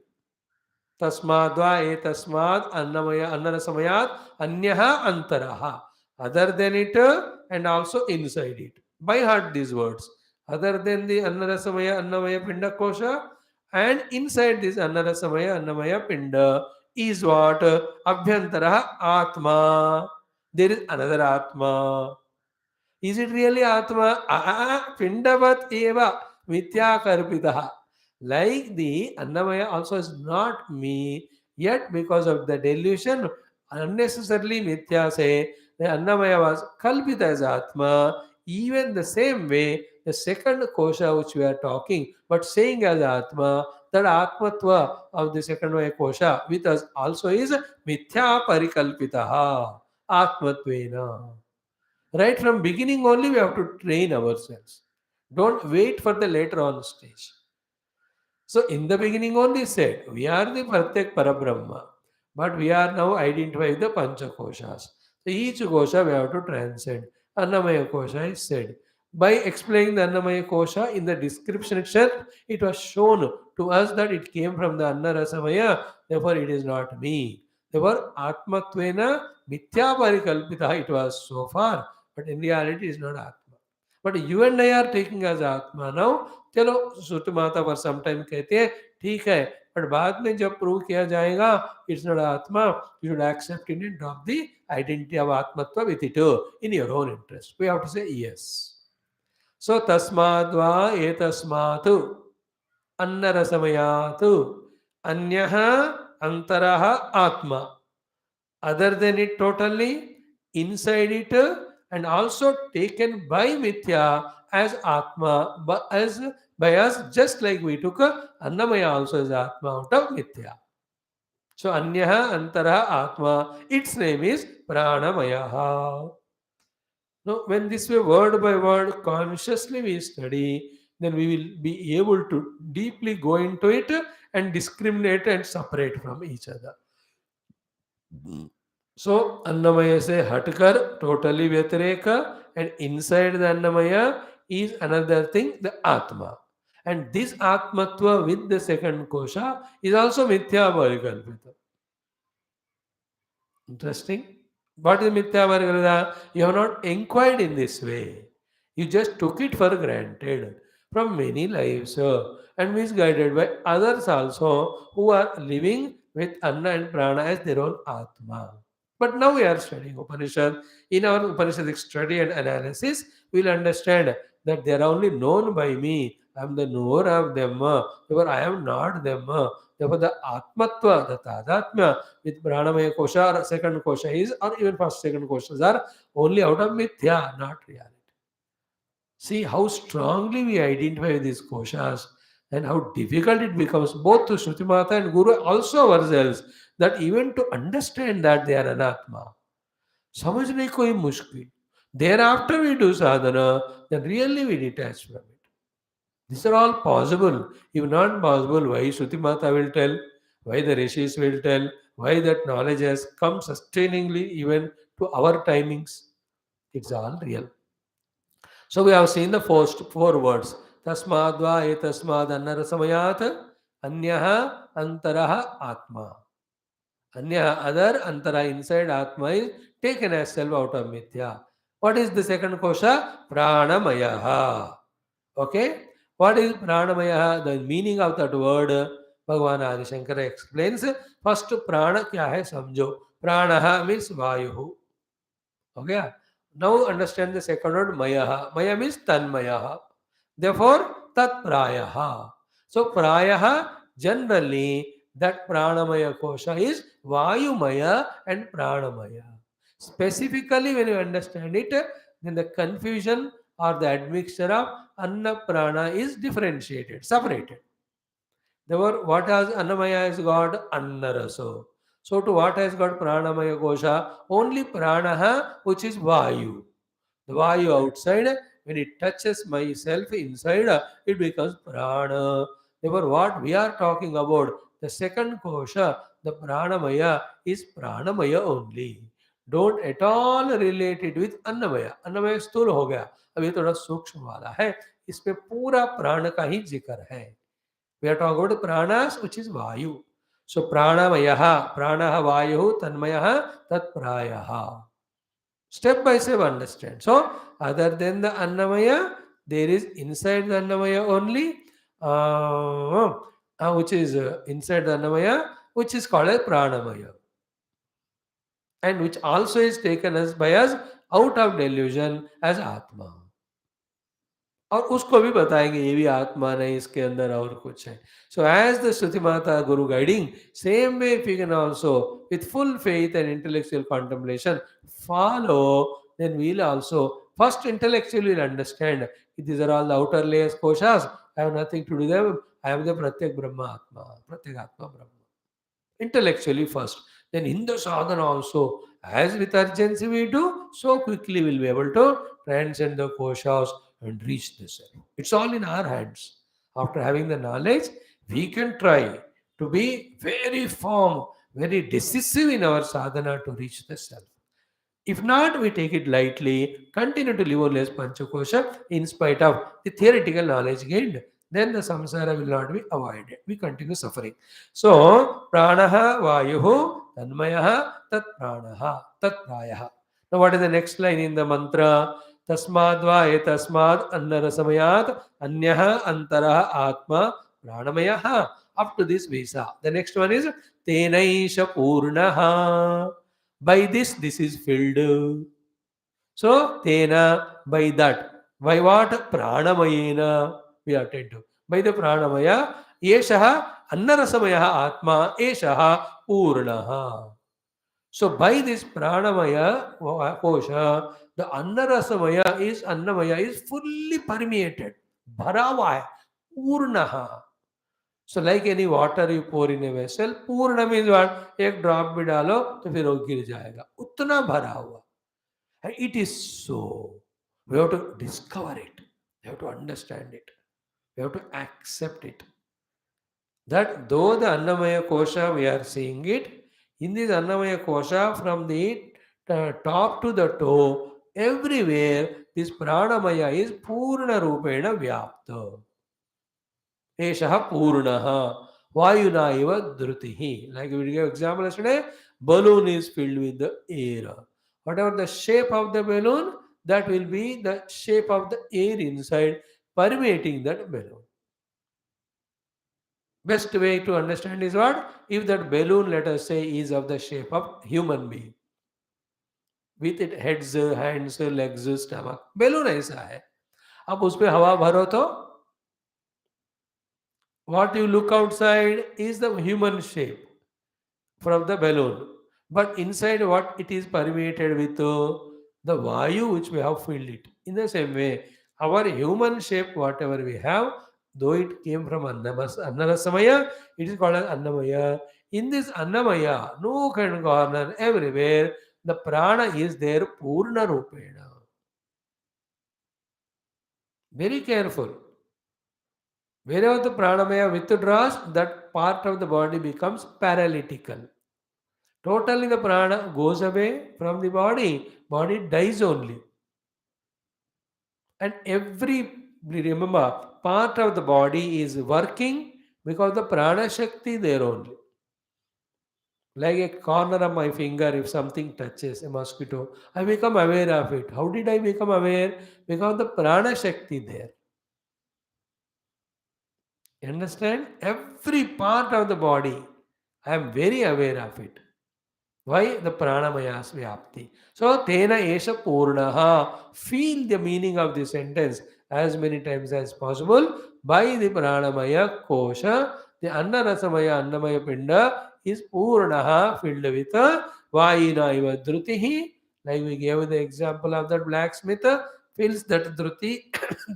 तस्माद्वा एतस्माद् अन्नमय अन्नरसमयात् अन्यः अंतरः. Other than it and also inside it. By heart these words. Other than the annarasamaya annamaya pinda kosha and inside this annarasamaya annamaya pinda is what? Abhyantara atma. There is another atma. Is it really Atma? Pindavat eva mithya karpitaha. Like the Annamaya also is not me, yet because of the delusion, unnecessarily mithya say, the Annamaya was kalpita as Atma. Even the same way, the second kosha which we are talking, but saying as Atma, that Atmatva of the second way kosha with us also is mithya parikalpitaha. Atmatvena. Right from beginning only we have to train ourselves. Don't wait for the later on stage. So in the beginning only said, we are the Pratyak Parabrahma, but we are now identified the Pancha Koshas. So each Kosha we have to transcend. Annamaya Kosha is said. By explaining the Annamaya Kosha in the description itself, it was shown to us that it came from the Anna Rasamaya, therefore it is not me. Therefore Atmatvena Mithya Parikalpita it was so far, but in reality it is not Atma. But you and I are taking as Atma now. चलो श्रुति माता पर some time कहते हैं ठीक है but बाद में जब प्रूव किया जाएगा it's not atma you should accept in and drop the identity of atmatva with it in your own interest we have to say yes so तस्माद्वा एतस्मात् अन्नरसमयात् अन्यः अंतरः आत्मा other than it totally inside it and also taken by mithya as atma but as by us just like we took annamaya also as atma out of mithya. So anyaha antara atma, its name is pranamaya. Now when this way word by word consciously we study, then we will be able to deeply go into it and discriminate and separate from each other. So Annamaya say Hatkar, totally Vyatireka, and inside the Annamaya is another thing, the Atma. And this Atmatva with the second kosha is also Mithya Parikalpita. Interesting. What is Mithya Parikalpita? You have not inquired in this way. You just took it for granted from many lives and misguided by others also who are living with Anna and Prana as their own Atma. But now we are studying Upanishad. In our Upanishadic study and analysis, we will understand that they are only known by me. I am the knower of them. Therefore, I am not them. Therefore, the Atmatva, the Tadatmya with Pranamaya Kosha or second Kosha is, or even first second Koshas are only out of mithya, not reality. See how strongly we identify these koshas and how difficult it becomes both to Shruti Mata and Guru, also ourselves, that even to understand that they are anatma. समझने को ही मुश्किल. Thereafter we do sadhana, then really we detach from it. These are all possible. If not possible, why Shruti Mata will tell, why the rishis will tell, why that knowledge has come sustainingly even to our timings. It's all real. So we have seen the first four words. Tasmadva etasmad annarasamayat anyaha antaraha atma. Anya, other, antara, inside, atma is taken as self out of mithya. What is the second kosha? Pranamaya. Okay? What is pranamaya? The meaning of that word, Bhagavan Adi Shankara explains. First, prana kya hai samjho. Pranaha means vayu. Okay? Now understand the second word, mayaha. Maya means tanmayaha. Therefore, tat prayaha. So, prayaha, generally, that pranamaya kosha is vayumaya and pranamaya. Specifically, when you understand it, then the confusion or the admixture of anna prana is differentiated, separated. Therefore, what has Annamaya has got Annaraso. So to what has got Pranamaya Kosha? Only Pranaha, which is Vayu. The Vayu outside, when it touches myself inside, it becomes Prana. Therefore, what we are talking about, the second Kosha, the Pranamaya, is Pranamaya only. Don't at all relate it with Annamaya. Annamaya स्थूल हो गया, अभी थोड़ा सूक्ष्म वाला है. इसमें पूरा प्राण का ही जिक्र है. We are talking about pranas, which is vayu. So pranamayaha, pranaha vayu, tanmayaha, tat prayaha. Step by step understand. So other than the annamaya, there is inside the annamaya only, which is inside the annamaya, which is called as pranamaya. And which also is taken as by us out of delusion as atma. और उसको भी बताएंगे ये भी आत्मा नहीं इसके अंदर और कुछ है. So as the Shruti Mata Guru guiding, same way if we can also with full faith and intellectual contemplation follow, then we'll also first intellectually will understand these are all the outer layers koshas. I have nothing to do with them. I am the Pratyak Brahma Atma, Pratyak Atma Brahma. Intellectually first, then in the sadhana also, as with urgency we do, so quickly we'll be able to transcend the koshas and reach the self. It's all in our hands. After having the knowledge, we can try to be very firm, very decisive in our sadhana to reach the self. If not, we take it lightly, continue to live only as Panchakosha in spite of the theoretical knowledge gained. Then the samsara will not be avoided. We continue suffering. So, pranaha vayuhu tanmayaha tat pranaha tat prayaha. Now, what is the next line in the mantra? Tasmadva etasmad annarasamayat anyaha antaraha atma pranamayaha. Up to this visa. The next one is tenaisha purnaha. By this is filled. So, tena, by that. By what? Pranamayena. We attend to. By the pranamaya, yeshaha annarasamaya atma, eshaha purnaha. So, by this pranamaya kosha, the annamaya is fully permeated. Bhara हुआ है. Purnaha. So like any water you pour in a vessel, पूर्ण means what? एक drop भी डालो तो फिर वो गिर जाएगा. उतना भरा हुआ. And it is so. We have to discover it. We have to understand it. We have to accept it. That though the Annamaya Kosha we are seeing it, in this Annamaya Kosha from the top to the toe, everywhere this Pranamaya is Purna Rupena Vyapta. Eshaha Purnaha. Vayuna eva Drutihi. Like we gave example yesterday, balloon is filled with the air. Whatever the shape of the balloon, that will be the shape of the air inside permeating that balloon. Best way to understand is what? If that balloon, let us say, is of the shape of human being. With it heads, hands, legs, stomach. Balloon ऐसा है. अब उस पे हवा भरो तो what you look outside is the human shape from the balloon. But inside what it is permeated with the Vayu which we have filled it. In the same way, our human shape, whatever we have, though it came from Annarasamaya, it is called as Annamaya. In this Annamaya, nook and corner, everywhere, the prana is there Purna Rupena. Very careful. Wherever the pranamaya withdraws, that part of the body becomes paralytical. Totally the prana goes away from the body dies only. And remember, part of the body is working because the prana shakti there only. Like a corner of my finger, if something touches a mosquito, I become aware of it. How did I become aware? Because the prana shakti there. You understand? Every part of the body, I am very aware of it. Why? The pranamayas vyapti. So, tena esha purnaha. Feel the meaning of the sentence as many times as possible. By the pranamaya kosha, the annarasamaya annamaya pinda is purnaha, filled with vayina iva drutihi. Like we gave the example of that blacksmith, fills that druti,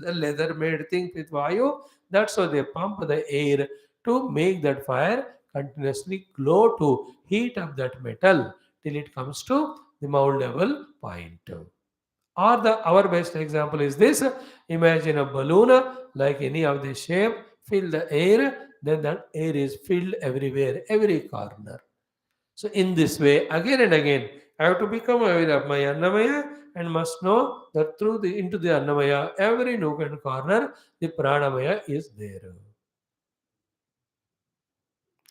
the leather made thing with vayu. That's how they pump the air to make that fire continuously glow to heat up that metal till it comes to the moldable point. Or our best example is this: imagine a balloon like any of the shape, fill the air, then that air is filled everywhere, every corner. So in this way, again and again, I have to become aware of my Annamaya and must know that through the into the Annamaya, every nook and corner, the Pranamaya is there.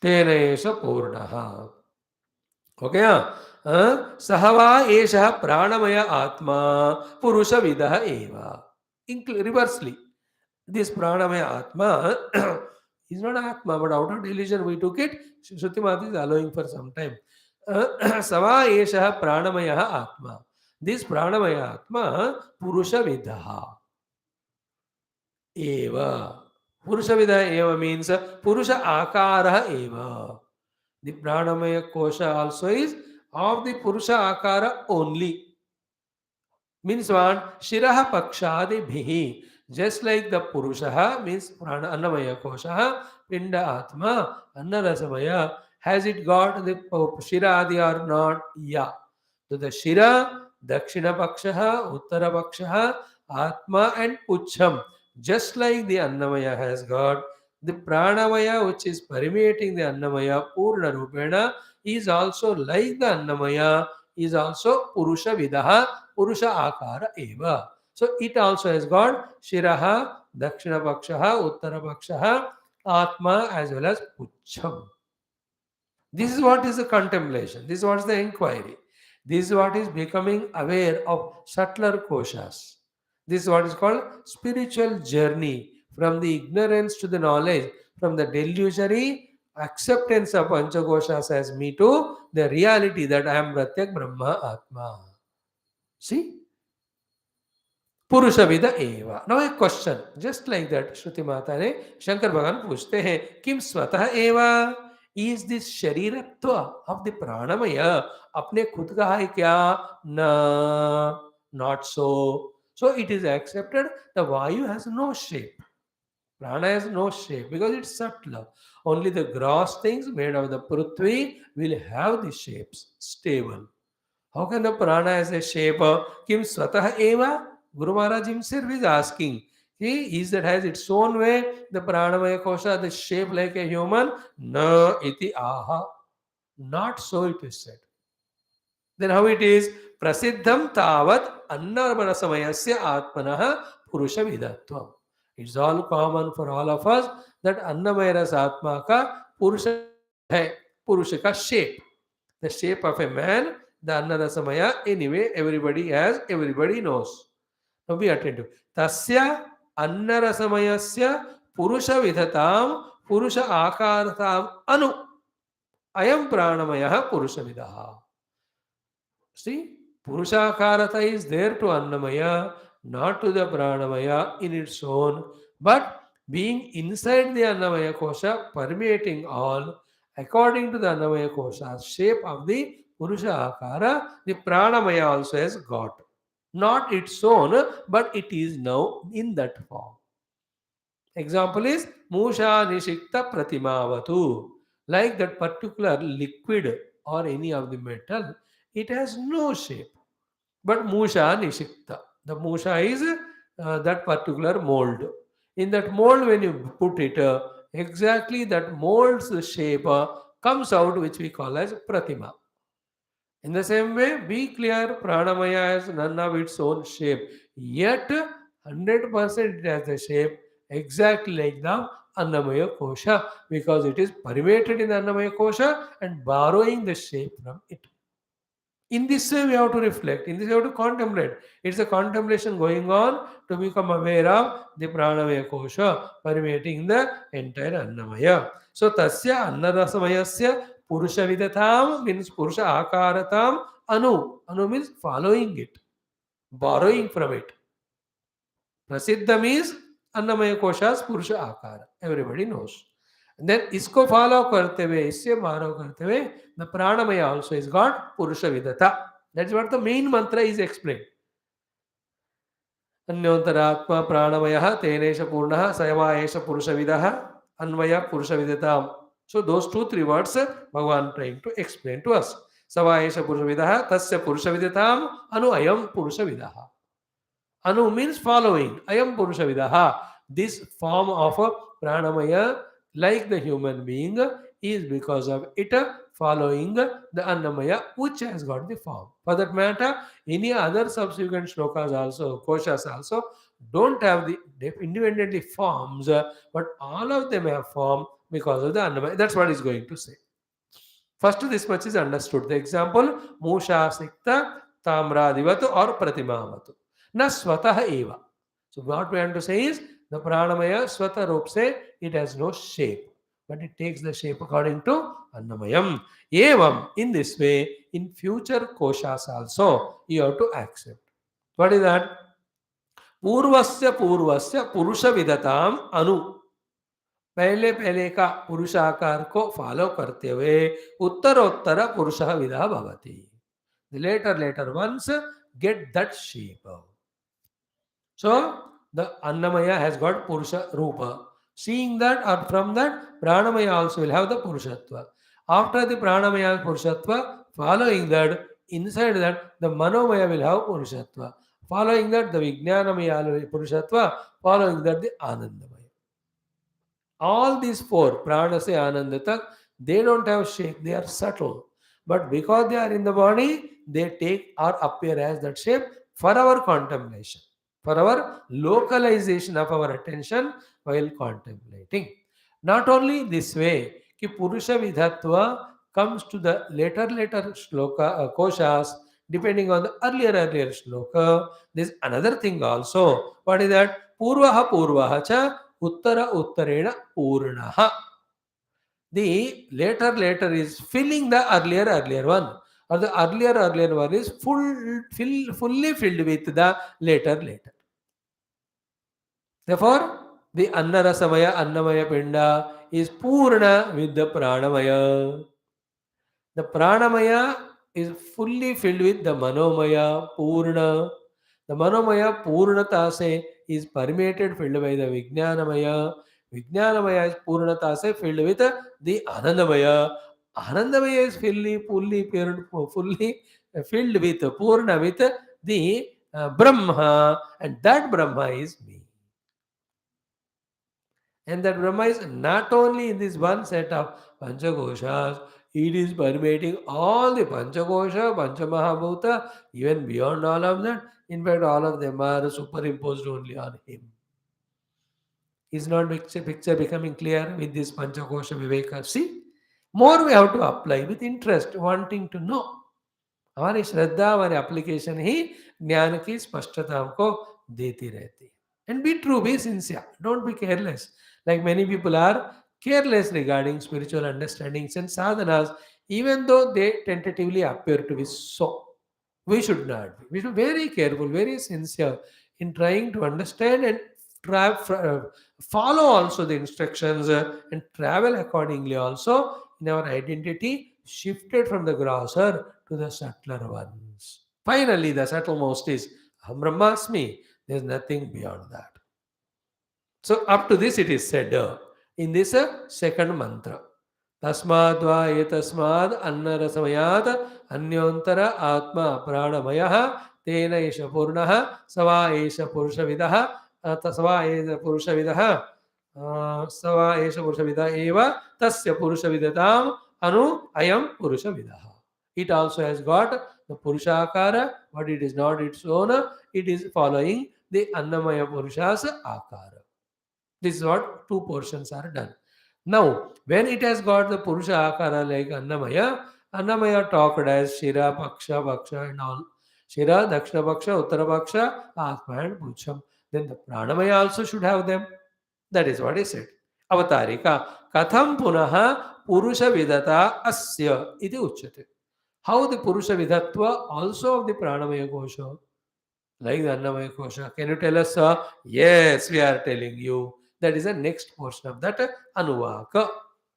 Tena Purnaha. Okay, Sahava Esha Pranamaya Atma Purusha Vidaha Eva. Reversely, this Pranamaya Atma is not Atma, but out of delusion we took it. Shruti Mata is allowing for some time. Sava Esha Pranamaya Atma. This Pranamaya Atma Purusha Vidaha Eva. Purusha Vidaha Eva means Purusha Akara Eva. The Pranamaya Kosha also is of the Purusha Akara only. Means what? Shiraha Pakshadi Bhihi. Just like the Purushaha means Prana Annamaya Koshaha, Pinda Atma, Annarasamaya. Has it got the Shira Adi or not? Yeah. So the Shira, Dakshina Pakshaha, Uttara Pakshaha, Atma and Ucham. Just like the Annamaya has got the Pranamaya which is permeating the Annamaya Purna Rupena is also like the Annamaya is also Purusha Vidaha, Purusha Akara Eva. So it also has got Shiraha, Dakshina Pakshaha, Uttara Pakshaha, Atma as well as Ucham. This is what is the contemplation. This is what is the inquiry. This is what is becoming aware of subtler koshas. This is what is called spiritual journey from the ignorance to the knowledge, from the delusory acceptance of Panchakoshas as me to the reality that I am Pratyak Brahma Atma. See? पुरुष विद एव now a question just like that श्रुति माता ने शंकर भगवान पूछते हैं किम स्वतः एव is this shariratva of the pranamaya अपने खुद का है क्या न not so so it is accepted the vayu has no shape prana has no shape because it's subtle only the gross things made of the prithvi will have the shapes stable. How can the prana has a shape? Kim swatah eva? Guru Maharaj himself is asking. He is that has its own way. The pranamaya kosha, the shape like a human. Na iti aha. Not so it is said. Then how it is? Prasiddham tavat annavarasamayasya atmanah purusha vidatvam. It's all common for all of us that Annamayas Atma ka Purusha hai, Purusha ka shape. The shape of a man, the Annarasamaya, anyway, everybody knows. Now be attentive. Tasya Annarasamayasya Purusha Vidhatam Purusha Akartam Anu Ayam Pranamaya Purusha Vidaha. See, Purushakarata is there to Annamaya, not to the Pranamaya in its own, but being inside the Annamaya Kosha, permeating all, according to the Annamaya Kosha's shape of the Purusha Akara, the Pranamaya also has got. not its own, but it is now in that form. Example is Musha Nishikta Pratimavatu. Like that particular liquid or any of the metal, it has no shape. But Musha Nishikta. The Musha is that particular mold. In that mold, when you put it, exactly that mold's shape comes out, which we call as Pratima. In the same way, be clear, Pranamaya has none of its own shape. Yet, 100% it has the shape exactly like the Annamaya Kosha, because it is permeated in the Annamaya Kosha and borrowing the shape from it. In this way, we have to reflect. In this way, we have to contemplate. It's a contemplation going on to become aware of the Pranamaya Kosha permeating the entire Annamaya. So, Tasya Annarasamayasya Purusha Vidatam means Purusha Akaratam Anu. Anu means following it, borrowing from it. Prasiddha means Annamaya Koshas Purusha Akara. Everybody knows. And then isko follow karte hue, isse borrow karte hue, the Pranamaya also is got Purusha Vidata. That's what the main mantra is explained. अन्योन्तरात्मा प्राणमयः तेनेश पूर्णः सयवा एष पुरुषविदः अन्वय पुरुषविदताम्. So those 2-3 words Bhagavan trying to explain to us. Sava esha purushavidah tasya purushavidatam anu ayam purushavidah. Anu means following. Ayam purushavidah. This form of a pranamaya, like the human being, is because of it following the annamaya, which has got the form. For that matter, any other subsequent shlokas also, koshas also, don't have the independently forms, but all of them have form because of the annamaya. That's what he's going to say. First, this much is understood. The example, Musha Sikta Tamradivatu or Pratimavatu. Na Swataha Eva. So, what we want to say is the Pranamaya Swata Roop say it has no shape, but it takes the shape according to Annamayam. Evam, in this way, in future koshas also, you have to accept. What is that? Purvasya Purvasya Purusha Vidatam Anu. पहले पहले का पुरुषाकार को follow करते हुए उत्तरोत्तर पुरुष विदा भवति. The later ones get that shape. So the Annamaya has got Purusha Rupa. Seeing that or from that, Pranamaya also will have the Purushatva. After the Pranamaya Purushatva, following that, inside that, the Manomaya will have Purushatva. Following that, the Vijnanamaya Purushatva. Following that, the Anandamaya. All these four, Prana se Ananda, they don't have shape, they are subtle. But because they are in the body, they take or appear as that shape for our contemplation, for our localization of our attention while contemplating. Not only this way, ki Purusha Vidhatva comes to the later shloka, koshas, depending on the earlier shloka. There's another thing also. What is that? Purvaha cha Uttara Uttarena Purnaha. The later is filling the earlier one, or the earlier one is fully filled with the later. Therefore, the Annarasamaya Annamaya Pinda is Purna with the Pranamaya. The Pranamaya is fully filled with the Manomaya Purna. The Manomaya Purnata se is permeated, filled by the Vijnanamaya. Vijnanamaya is Purnata se filled with the Anandamaya. Anandamaya is fully filled with Purna with the Brahma, and that Brahma is me. And that Brahma is not only in this one set of Panchakoshas, it is permeating all the Panchakosha, Panchamahabhuta, even beyond all of that. In fact, all of them are superimposed only on him. Is not picture becoming clear with this Panchakosha Viveka? See, more we have to apply with interest, wanting to know. हमारी श्रद्धा हमारे application ही ज्ञान की स्पष्टता हमको देती रहती है. And be true, be sincere, don't be careless. Like many people are careless regarding spiritual understandings and sadhanas, even though they tentatively appear to be so. We should not be. We should be very careful, very sincere in trying to understand and follow also the instructions and travel accordingly also in our identity, shifted from the grosser to the subtler ones. Finally, the subtlemost is Aham Brahmasmi. There is nothing beyond that. So up to this it is said in this second mantra. Tasmadva etasmad annarasamayat anyantara atma pranamaya tena esha purnaha sava esha purushavidah tasva esha purushavidah sava esha purushavidah eva tasya purushavidatam anu ayam purushavidah. It also has got the purushakara, but it is not its own. It is following the Annamaya Purushas Akara. This is what two portions are done. Now, when it has got the Purusha Akara like Annamaya, Annamaya talked as Shira, Paksha, Paksha and all. Shira, Dakshina Paksha, Uttara Paksha, Atma and Bhashyam. Then the Pranamaya also should have them. That is what he said. Avatarika. Katham punaha Purusha Vidata Asya iti uchyate. How the Purusha Vidatva also of the Pranamaya Kosha, like the Annamaya Kosha. Can you tell us? Yes, we are telling you. That is the next portion of that Anuvaka.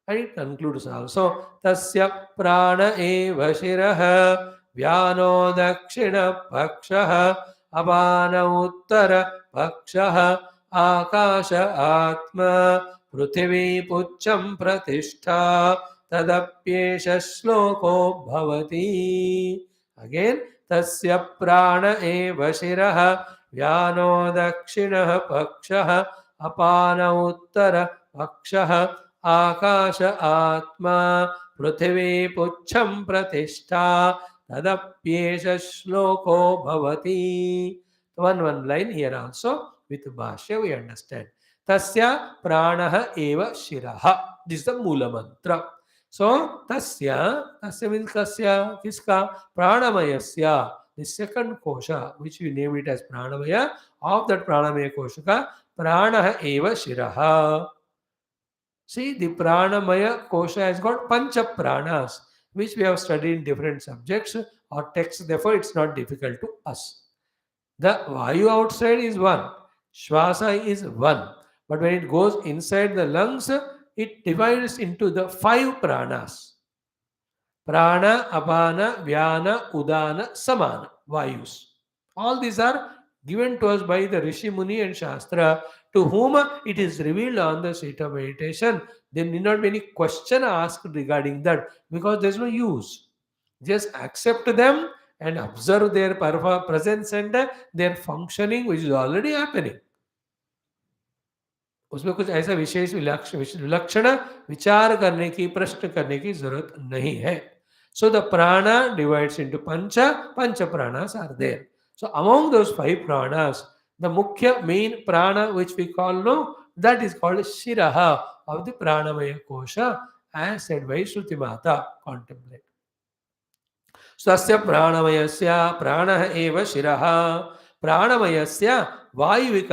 And it concludes also. Tasya prana eva shiraha vyano dakshina pakshaha apana uttara pakshaha akasha atma prithvi pucham pratishtha tadapyesha sloko bhavati. Again, tasya prana eva shiraha vyano dakshina pakshaha apana uttara pakshaha akasha atma prithvi pucham pratishtha tadapyesha sloko bhavati. One line here also with Bhashya we understand. Tasya pranaha eva shiraha. This is the Mula mantra. So tasya means kasya, kiska, pranamayasya. The second kosha, which we name it as pranamaya, of that pranamaya koshaka, pranaha eva shiraha. See, the pranamaya kosha has got pancha pranas, which we have studied in different subjects or texts. Therefore, it's not difficult to us. The vayu outside is one, shvasa is one, but when it goes inside the lungs, it divides into the 5 pranas. Prana, apana, vyana, udana, samana, vayus. All these are given to us by the Rishi Muni and Shastra, to whom it is revealed on the seat of meditation. There need not be any question asked regarding that, because there is no use. Just accept them and observe their presence and their functioning, which is already happening. उसमें कुछ ऐसा विशेष विलक्षण विचार करने की, प्रश्न करने की जरूरत नहीं है. So the prana divides into pancha pranas are there. So among those 5 pranas, the mukhya main prana which we call no, that is called shiraha of the pranamaya kosha, as said by Shruti Mata. Contemplate. Swasya pranamayasya pranah eva shiraha. Pranamayasya vayu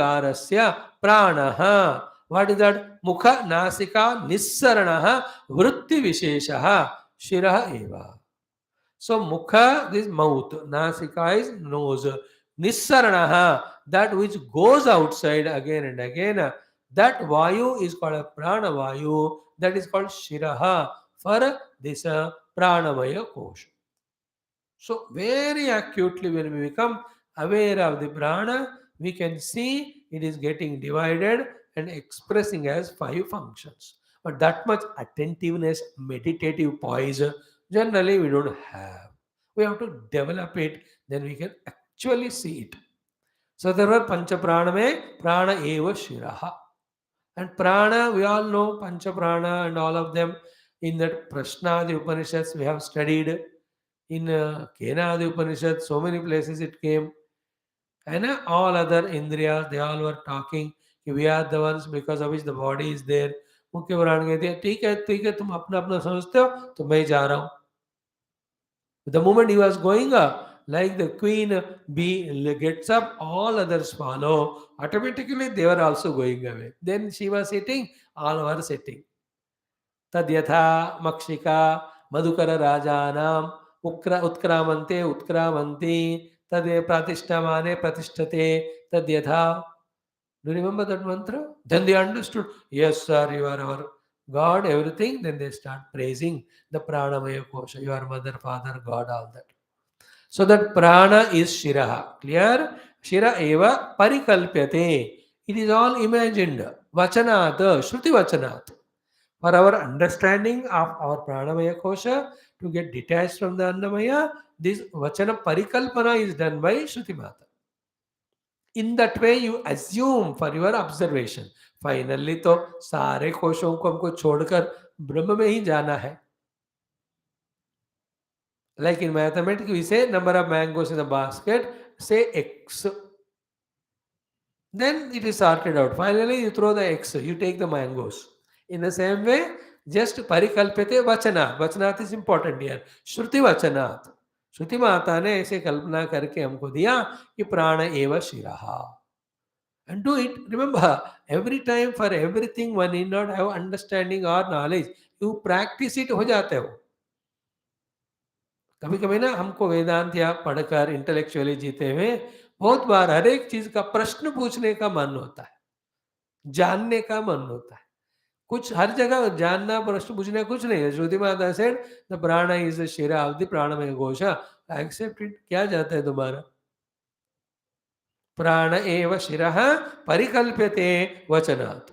pranaha. What is that? Mukha nasika nissaranaha vritti visheshaha shiraha eva. So mukha is mouth, nasika is nose, nissaranaha, that which goes outside again and again, that vayu is called a prana vayu, that is called shiraha for this pranamaya kosha. So very acutely when we become aware of the prana, we can see it is getting divided and expressing as 5 functions. But that much attentiveness, meditative poise, generally we don't have. We have to develop it, then we can actually see it. So there were pancha praname, prana eva shiraha. And prana, we all know pancha prana and all of them. In that Prashna, the Upanishads we have studied. In Kena, the Upanishad, so many places it came. And all other Indriyas, they all were talking. We are the ones because of which the body is there. मुख्य पुराण कहते हैं ठीक है तुम अपना अपना समझते हो तो मैं जा रहा हूँ. The moment he was going like the queen bee gets up, all others follow. Automatically they were also going away. Then she was sitting, all were sitting. Tadyatha makshika madhukara rajanam उत्क्रामन्ते उत्क्रामन्ति तदे pratishthamane pratisthate tadyatha. Do you remember that mantra? Then they understood, yes sir, you are our God, everything. Then they start praising the pranamaya kosha, your mother, father, God, all that. So that prana is shiraha. Clear? Shira eva parikalpyate. It is all imagined. Vachanat, Shruti Vachanat. For our understanding of our Pranamaya Kosha, to get detached from the Annamaya, this Vachana Parikalpana is done by Shruti Mata. In that way, you assume for your observation. Finally, तो सारे कोशों को हमको छोड़कर ब्रह्म में ही जाना है. Like in mathematics, we say number of mangoes in the basket, say X. Then it is sorted out. Finally, you throw the X, you take the mangoes. In the same way, just parikalpyate vachana. Vachanat is important here. Shruti vachanat. श्रुति माता ने ऐसे कल्पना करके हमको दिया कि प्राण एव शिरः. And do it. Remember, every time for everything one need not have understanding or knowledge. You practice it, हो जाते हो. कभी कभी ना हमको वेदांत या पढ़कर इंटेलेक्चुअली जीते हुए बहुत बार हर एक चीज का प्रश्न पूछने का मन होता है, जानने का मन होता है. कुछ हर जगह जानना प्रश्न पूछना कुछ नहीं है. Shruti Mata said the prana is the shira of the pranamaya kosha. Accept it. क्या जाता है तुम्हारा? प्राण एव शिरः परिकल्प्यते वचनात्.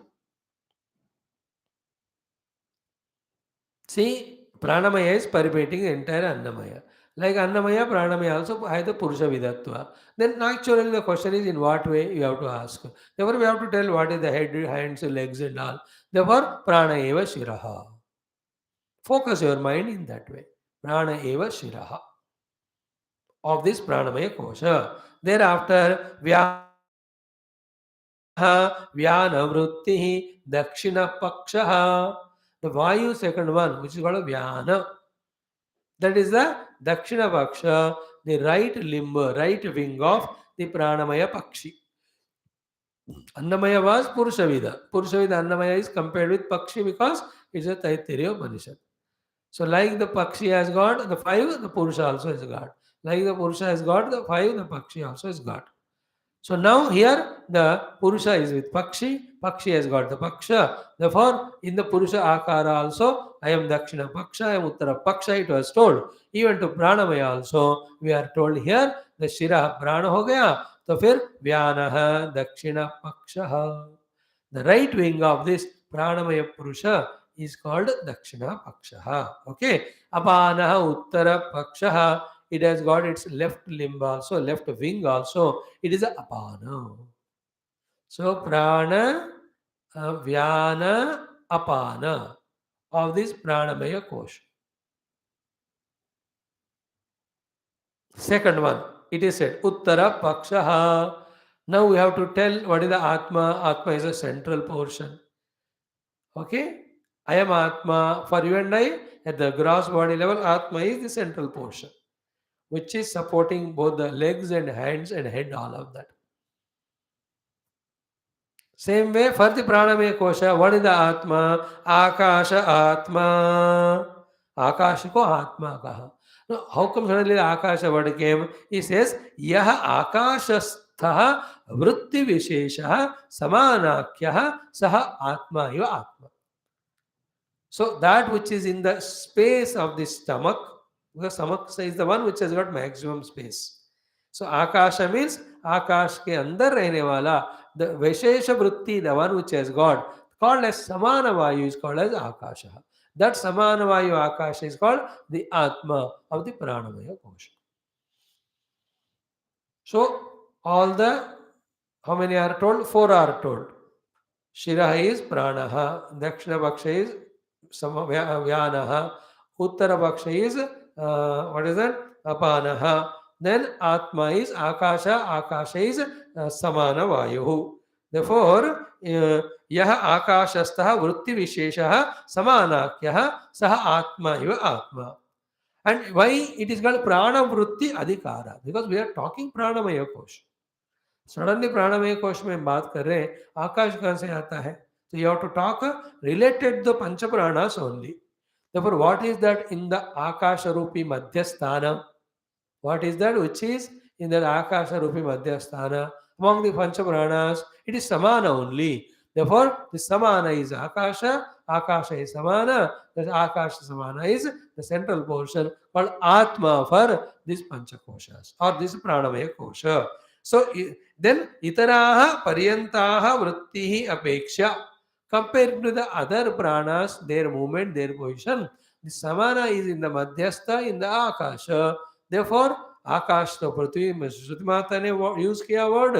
See, Pranamaya is permeating the entire Annamaya. Like Annamaya, Pranamaya also have the Purusha Vidatva. Then naturally the question is in what way you have to ask. Therefore we have to tell what is the head, hands, legs and all. Therefore, Prana eva Shiraha. Focus your mind in that way. Prana eva Shiraha. Of this Pranamaya Kosha. Thereafter, Vyana Dakshina Pakshaha. The Vayu second one, which is called Vyana. That is the Dakshina Paksha, the right limb, right wing of the Pranamaya Pakshi. Annamaya was Purushavida. Purushavida Annamaya is compared with Pakshi because it's a Taittiriya Upanishad. So like the Pakshi has got the 5, the Purusha also has got. Like the Purusha has got the 5, the Pakshi also has got. So now here the Purusha is with Pakshi, Pakshi has got the Paksha. Therefore, in the Purusha Akara also, I am Dakshina Paksha, I am Uttara Paksha, it was told. Even to Pranamaya also, we are told here, the Shira Prana ho gaya, so fir Vyanaha Dakshina Paksha. The right wing of this Pranamaya Purusha is called Dakshina Paksha. Okay. Apanaha Uttara Paksha. It has got its left limb also, left wing also. It is a apana. So prana, vyana, apana of this pranamaya kosha. Second one, it is said uttara pakshaha. Now we have to tell what is the atma. Atma is a central portion. Okay, I am atma. For you and I, at the gross body level, atma is the central portion, which is supporting both the legs and hands and head, all of that. Same way for the Pranamaya Kosha, what is the Atma? Akasha Atma. Akasha ko Atma kaha. Now, how come suddenly the Akasha word came? He says, Yaha Akashastha Vritti Vishesha Samanakyaha Saha Atma Iva Atma. So that which is in the space of the stomach, because stomach is the one which has got maximum space. So Akasha means Akash ke andar rehne wala, the Vishesha Vritti, the one which has got, called as Samana Vayu, is called as Akasha. That Samana Vayu Akasha is called the Atma of the Pranamaya Kosha. So all the, how many are told? 4 are told. Shira is Pranaha, Dakshina Paksha is Vyanaha, Uttara Paksha is, what is that? Apanaha. Then Atma is Akasha, Akasha is Samana Vayuhu. Therefore, Yaha Akashastaha Vritti Visheshaha Samanakyaha Saha Atma Iva Atma. And why it is called Prana Vritti Adhikara? Because we are talking Pranamaya Kosha. Suddenly प्राणमय कोश में बात कर रहे हैं, आकाश कहाँ से आता है? So you have to talk related the pancha pranas only. Therefore, what is that in the akasha rupi madhyasthana? What is that which is in the akasha rupi madhyasthana? Among the pancha pranas, it is samana only. Therefore, the samana is akasha, akasha is samana, the akasha samana is the central portion called atma for this pancha koshas or this pranamaya kosha. So then itaraha paryantaha vrittihi apeksha. Compared to the other pranas, their movement, their position, the samana is in the madhyastha, in the akasha. Therefore, आकाश तो पृथ्वी में श्रुति माता ने use किया word,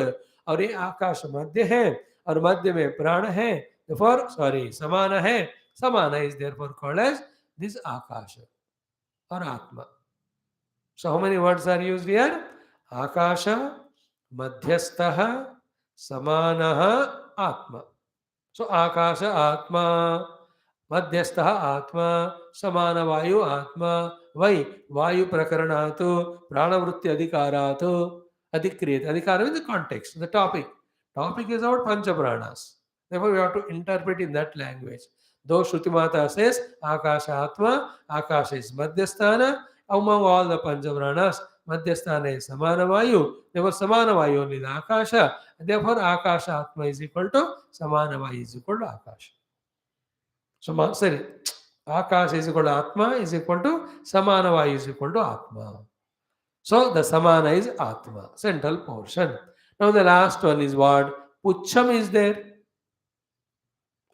और ये आकाश मध्य है और मध्य में प्राण है, therefore sorry समान है, samana is therefore called as this akasha or atma. So how many words are used here? Akasha, madhyastha, samanaha, atma. So akasha atma, madhyastha atma, samana vayu atma. Why? Vayu prakaranatu, pranavrutti adhikaratu, adhikriyat. Adhikara means the context, the topic. Topic is about pancha pranas. Therefore, we have to interpret in that language. Though Shruti Mata says Akasha Atma, Akasha is Madhyasthana, among all the pancha pranas, Madhyasthana is Samana Vayu. Therefore, Samana Vayu only the Akasha. Therefore, Akasha Atma is equal to Samana Vayu is equal to Akasha. So, sorry, Akasha is equal to Atma is equal to Samana Vayu is equal to Atma. So, the Samana is Atma, central portion. Now, the last one is what? Pucham is there.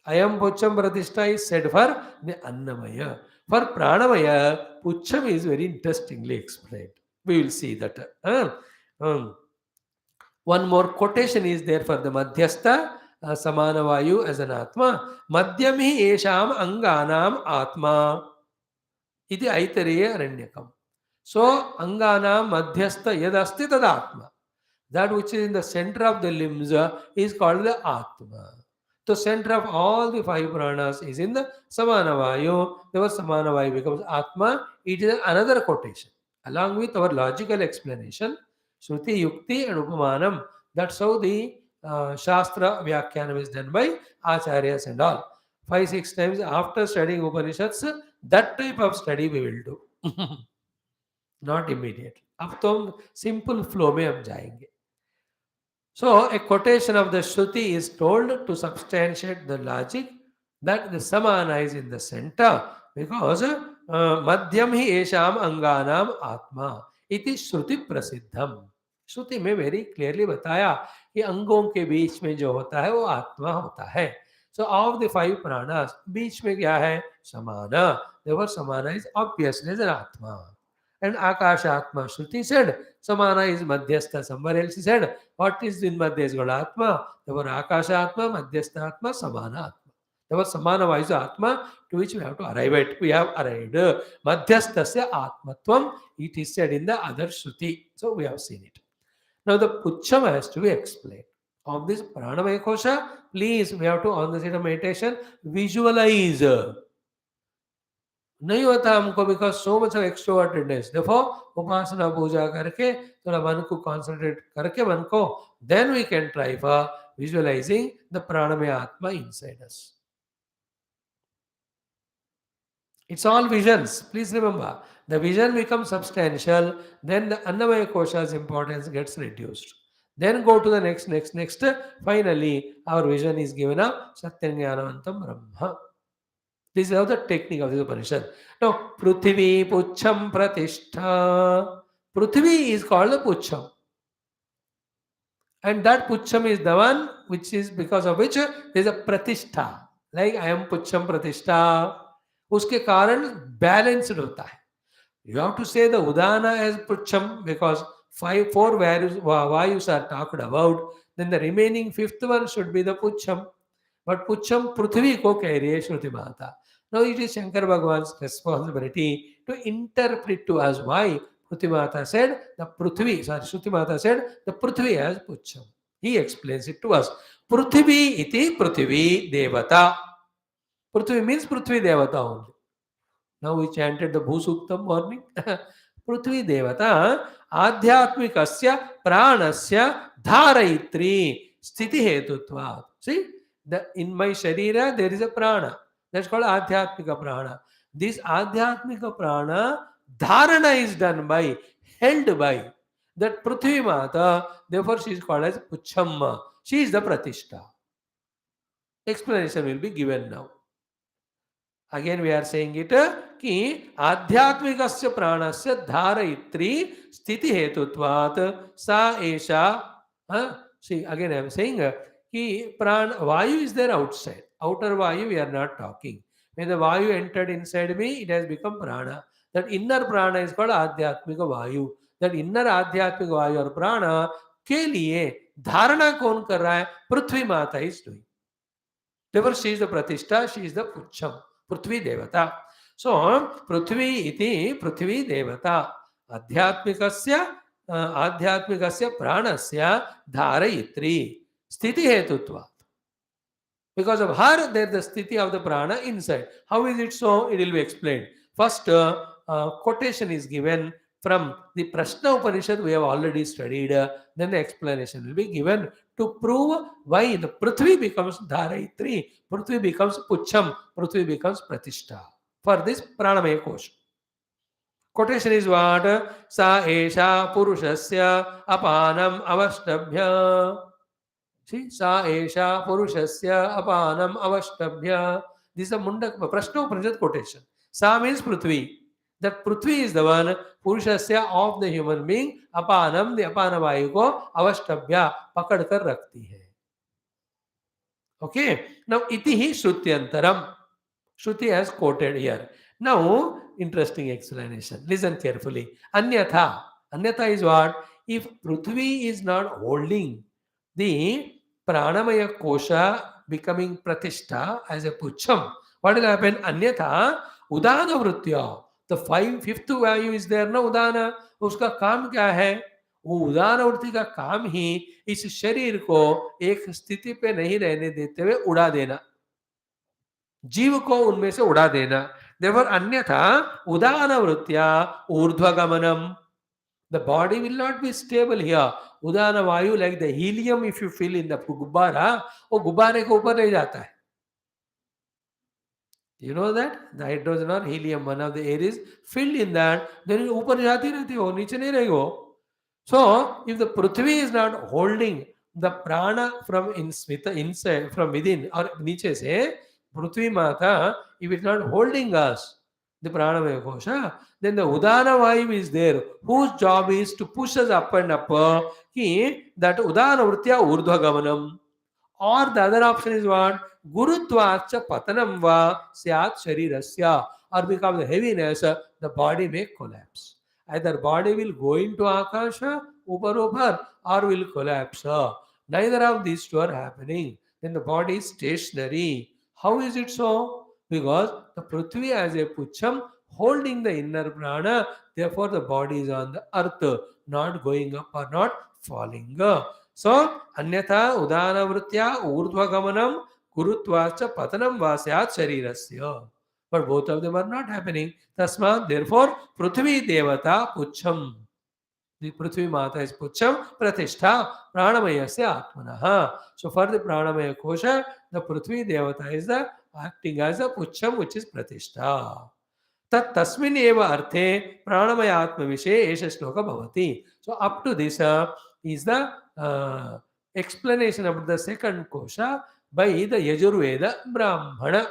Ayam Pucham Pratishtha is said for the Annamaya. For Pranamaya, Pucham is very interestingly explained. We will see that. One more quotation is there for the Madhyastha, Samana Vayu as an Atma. Madhyam hi esham anganam Atma. Iti Taittiriya Aranyakam. So, Anganam Madhyastha yadasti tad Atma. That which is in the center of the limbs is called the Atma. The center of all the five pranas is in the Samana Vayu. Therefore, Samana Vayu becomes Atma. It is another quotation. Along with our logical explanation, Shruti, Yukti and Upamanam. That's how the Shastra Vyakyanam is done by Acharyas and all. 5-6 times after studying Upanishads, that type of study we will do. Not immediately. अब तो हम simple flow में हम जाएंगे. So, a quotation of the Shruti is told to substantiate the logic that the Samana is in the center because Madhyam hi esham anganam Atma. Iti Shruti prasiddham. Shruti में very clearly बताया कि अंगों के बीच में जो होता है वो आत्मा होता है. So, of the five pranas, बीच में क्या है? Samana. Therefore, Samana is obviously an Atma. And Akasha Atma, Shruti said, Samana is Madhyastha. Somewhere else he said, what is in Madhya is called Atma. Therefore, Akasha Atma, Madhyastha Atma, Samana Atma. Therefore, Samana Vayu Atma, to which we have to arrive at. We have arrived. Madhyasthasya Atmatvam, it is said in the other Shruti. So, we have seen it. Now, the Pucham has to be explained. Of this Pranamaya Kosha, please, we have to, on the state of meditation, visualize. नहीं होता हमको because so much of extrovertedness. देखो उपासना पूजा करके थोड़ा मन को concentrate करके मन को then we can try for visualizing the pranamaya atma inside us. It's all visions. Please remember, the vision becomes substantial, then the Annamaya Kosha's importance gets reduced. Then go to the next. Finally, our vision is given up. Satyajnanavantam Brahma. This is how the technique of this Upanishad. Now, Prithvi Pucham Pratishtha. Prithvi is called the Pucham. And that Pucham is the one which is because of which there is a Pratishtha. Like I am Pucham Pratishtha. उसके कारण balanced होता है. You have to say the Udana as Pucham because 4 Vayus are talked about. Then the remaining 5th one should be the Pucham. But Pucham Prithvi ko keh rahi hai Shruti Mata. Now it is Shankara Bhagwan's responsibility to interpret to us why Shruti Mata said the Shruti Mata said the Prithvi as Pucham. He explains it to us. Prithvi iti Prithvi Devata. Prithvi means Prithvi Devata only. Now we chanted the Bhusuktam morning. Prithvi Devata Adhyatmikasya Pranasya Dharayitri Sthiti Hetutva. See, in my Sharira there is a prana. That's called Adhyatmika Prana. This Adhyatmika Prana Dharana is done by, held by that Prithvi Mata. Therefore, she is called as Puchamma. She is the Pratishtha. Explanation will be given now. Again, we are saying it कि आध्यात्मिकस्य प्राणस्य धारयित्री स्थिति हेतुत्वात् सा एषा See, again, I am saying ki Vayu is there outside. Outer Vayu, we are not talking. When the Vayu entered inside me, it has become Prana. That inner Prana is called Adhyatmika Vayu. That inner Adhyatmika Vayu or Prana के लिए धारणा कौन कर रहा है? पृथ्वी माता is doing. Therefore, she is the Pratishtha, she is the Pucham, Prithvi Devata. So, Prithvi iti Prithvi Devata. Adhyatmikasya, Adhyatmikasya Pranasya Dharayitri. Sthiti Hetutva. Because of her, there is the sthiti of the prana inside. How is it so? It will be explained. First, quotation is given from the Prashna Upanishad we have already studied. Then the explanation will be given to prove why the Prithvi becomes Dharayitri, Prithvi becomes Pucham, Prithvi becomes Pratishtha. For this Pranamaya Kosha. Quotation is what? Sa esha purushasya apanam avastabhya. See, sa esha purushasya apanam avashtabhya. This is a Munda Prashna Upanishad quotation. Sa means Prithvi. That Prithvi is the one, purushasya of the human being, apanam, the apana vayu ko avashtabhya, pakad kar rakhti hai. Okay. Now, iti hi Shrutyantaram. Shruti has quoted here. Now, interesting explanation. Listen carefully. Anyatha. Anyatha is what? If Prithvi is not holding the Pranamaya Kosha becoming Pratishtha as a Pucham, what will happen? Anyatha, Udana Vritya. The fifth value is there, no Udana. उसका काम क्या है? वो उदान वृत्ति का काम ही इस शरीर को एक स्थिति पे नहीं रहने देते हुए उड़ा देना, जीव को उनमें से उड़ा देना. Therefore, अन्यथा उदान वृत्त्या ऊर्ध्वगमनम. The body will not be stable here. उदान वायु like the helium if you fill in the गुब्बारा, वो गुब्बारे के ऊपर नहीं जाता है. You know that the hydrogen or helium, one of the air is filled in that, then ऊपर जाती रहती हो, नीचे नहीं रहेगी वो. So, if the Prithvi is not holding the prana from inside, from within or niche se, Prithvi Mata, if it is not holding us, the Pranamaya Kosha, then the Udana Vayu is there, whose job is to push us up and up, that Udana Vritya Urdhva Gamanam. Or the other option is what? Gurutvacha Patanam Va Syat Sharirasya. Or because of the heaviness, the body may collapse. Either body will go into Akasha, upar, or will collapse. Neither of these two are happening. Then the body is stationary. How is it so? Because the Prithvi as a Pucham holding the inner prana, therefore the body is on the earth, not going up or not falling. So, Anyatha Udana Vritya Urdhvagamanam Gurutvacha Patanam Vasyat Sharirasya. But both of them are not happening. Tasma, therefore, Prithvi Devata Pucham. The Prithvi Mata is Pucham, Pratishtha, Pranamaya se Atmanaha. So for the Pranamaya Kosha, the Prithvi Devata is the acting as a Pucham, which is Pratishtha. Tat tasmin eva arthe Pranamaya Atma Vishe Esha Shloka Bhavati. So up to this is the explanation about the second Kosha by the Yajurveda Brahmana.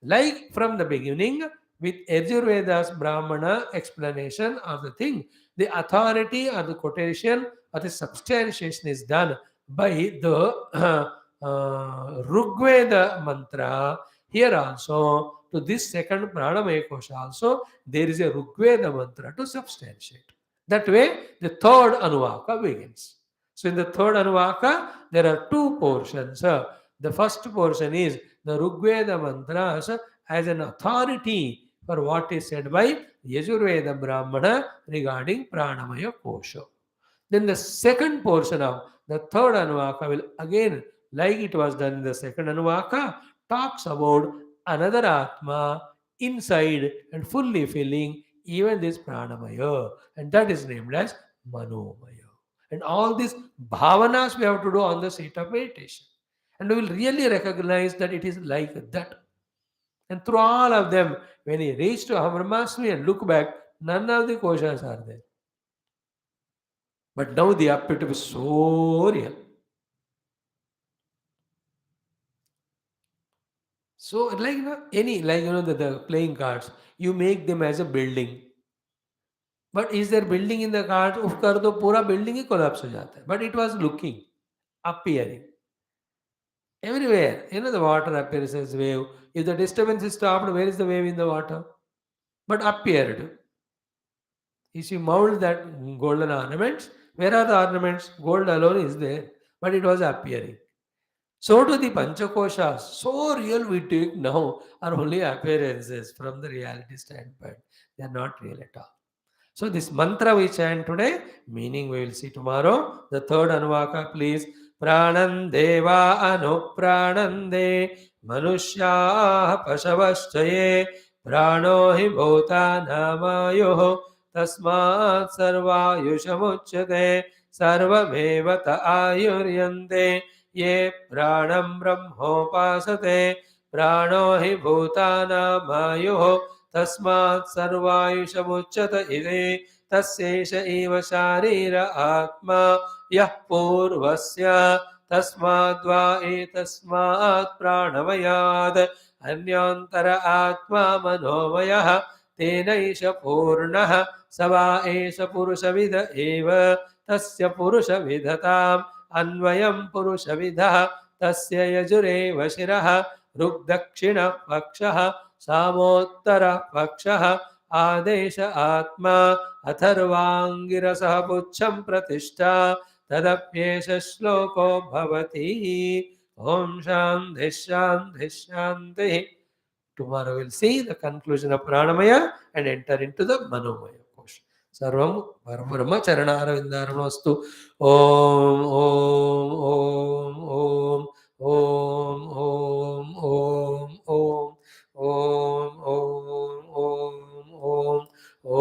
Like from the beginning, with Yajurveda's Brahmana explanation of the thing, the authority or the quotation or the substantiation is done by the Rigveda mantra. Here also, to this second Pranamaya Kosha also, there is a Rigveda mantra to substantiate. That way, the third Anuvaka begins. So in the third Anuvaka, there are two portions. The first portion is the Rigveda mantras as an authority for what is said by Yajurveda Brahmana regarding Pranamaya Kosha. Then the second portion of the third Anuvaka will again, like it was done in the second Anuvaka, talks about another Atma inside and fully filling even this Pranamaya. And that is named as Manomaya. And all these bhavanas we have to do on the seat of meditation. And we will really recognize that it is like that. And through all of them, when he reached to Brahmasmi and look back, none of the koshas are there. But now they appear to be so real. So, like any, like the playing cards, you make them as a building. But is there building in the card, उफ कर दो पूरा building ही collapse हो जाता है. But it was looking, appearing everywhere. The water appears as wave. If the disturbance is stopped, where is the wave in the water? But appeared. If you mold that golden ornaments, where are the ornaments? Gold alone is there, but it was appearing. So to the Panchakoshas, so real we take now are only appearances from the reality standpoint. They are not real at all. So this mantra we chant today, meaning we will see tomorrow. The third Anuvaka, please. Pranandeva anupranande manushya pasavashchaye prano hi bhutanamayoh tasmat sarvayushamuchyate sarvamevata ayuryante ये प्राणं ब्रह्मोपासते प्राणो हि भूतानामायुः तस्मात् सर्वायुषमुच्यत इति तस्यैष एव शारीर आत्मा यः पूर्वस्य तस्माद्वा एतस्मात् प्राणमयात् अन्योन्तर आत्मा मनोमयः तेनैष पूर्णः स वा एष पुरुषविद एव तस्य पुरुषविदताम् अन्वयं पुरुषविदः तस्य यजुरेव शिरः ऋग्दक्षिणः पक्षः सामोत्तरः पक्षः आदेश आत्मा अथर्वाङ्गिरसः पुच्छं प्रतिष्ठा तदप्येष श्लोको भवति. ॐ शान्तिः शान्तिः शान्तिः. Tomorrow we'll see the conclusion of Pranamaya and enter into the Manomaya Kosha. Sarvam Parabrahma Charanaravindaramastu. Om Om Om Om Om Om Om Om Om Om Om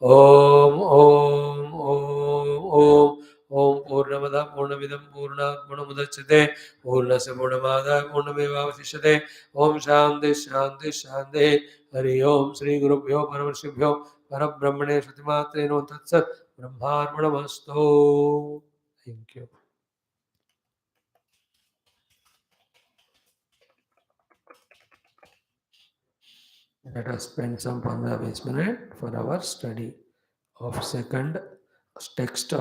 Om Om Om Om Om Om Purnamada Purnamidam Purnat Purnamudachyate पूर्णस्य पूर्णमादाय पूर्णमेवावशिष्यते. ओम शांति शांति शांति. हरि ओम. श्री गुरुभ्यो परमर्षिभ्यो परब्रह्मणे श्रुतिमात्रे नमो तत्सत्. ब्रह्मार्पणमस्तु. Thank you. Let us spend some 15 minutes for our study of second text.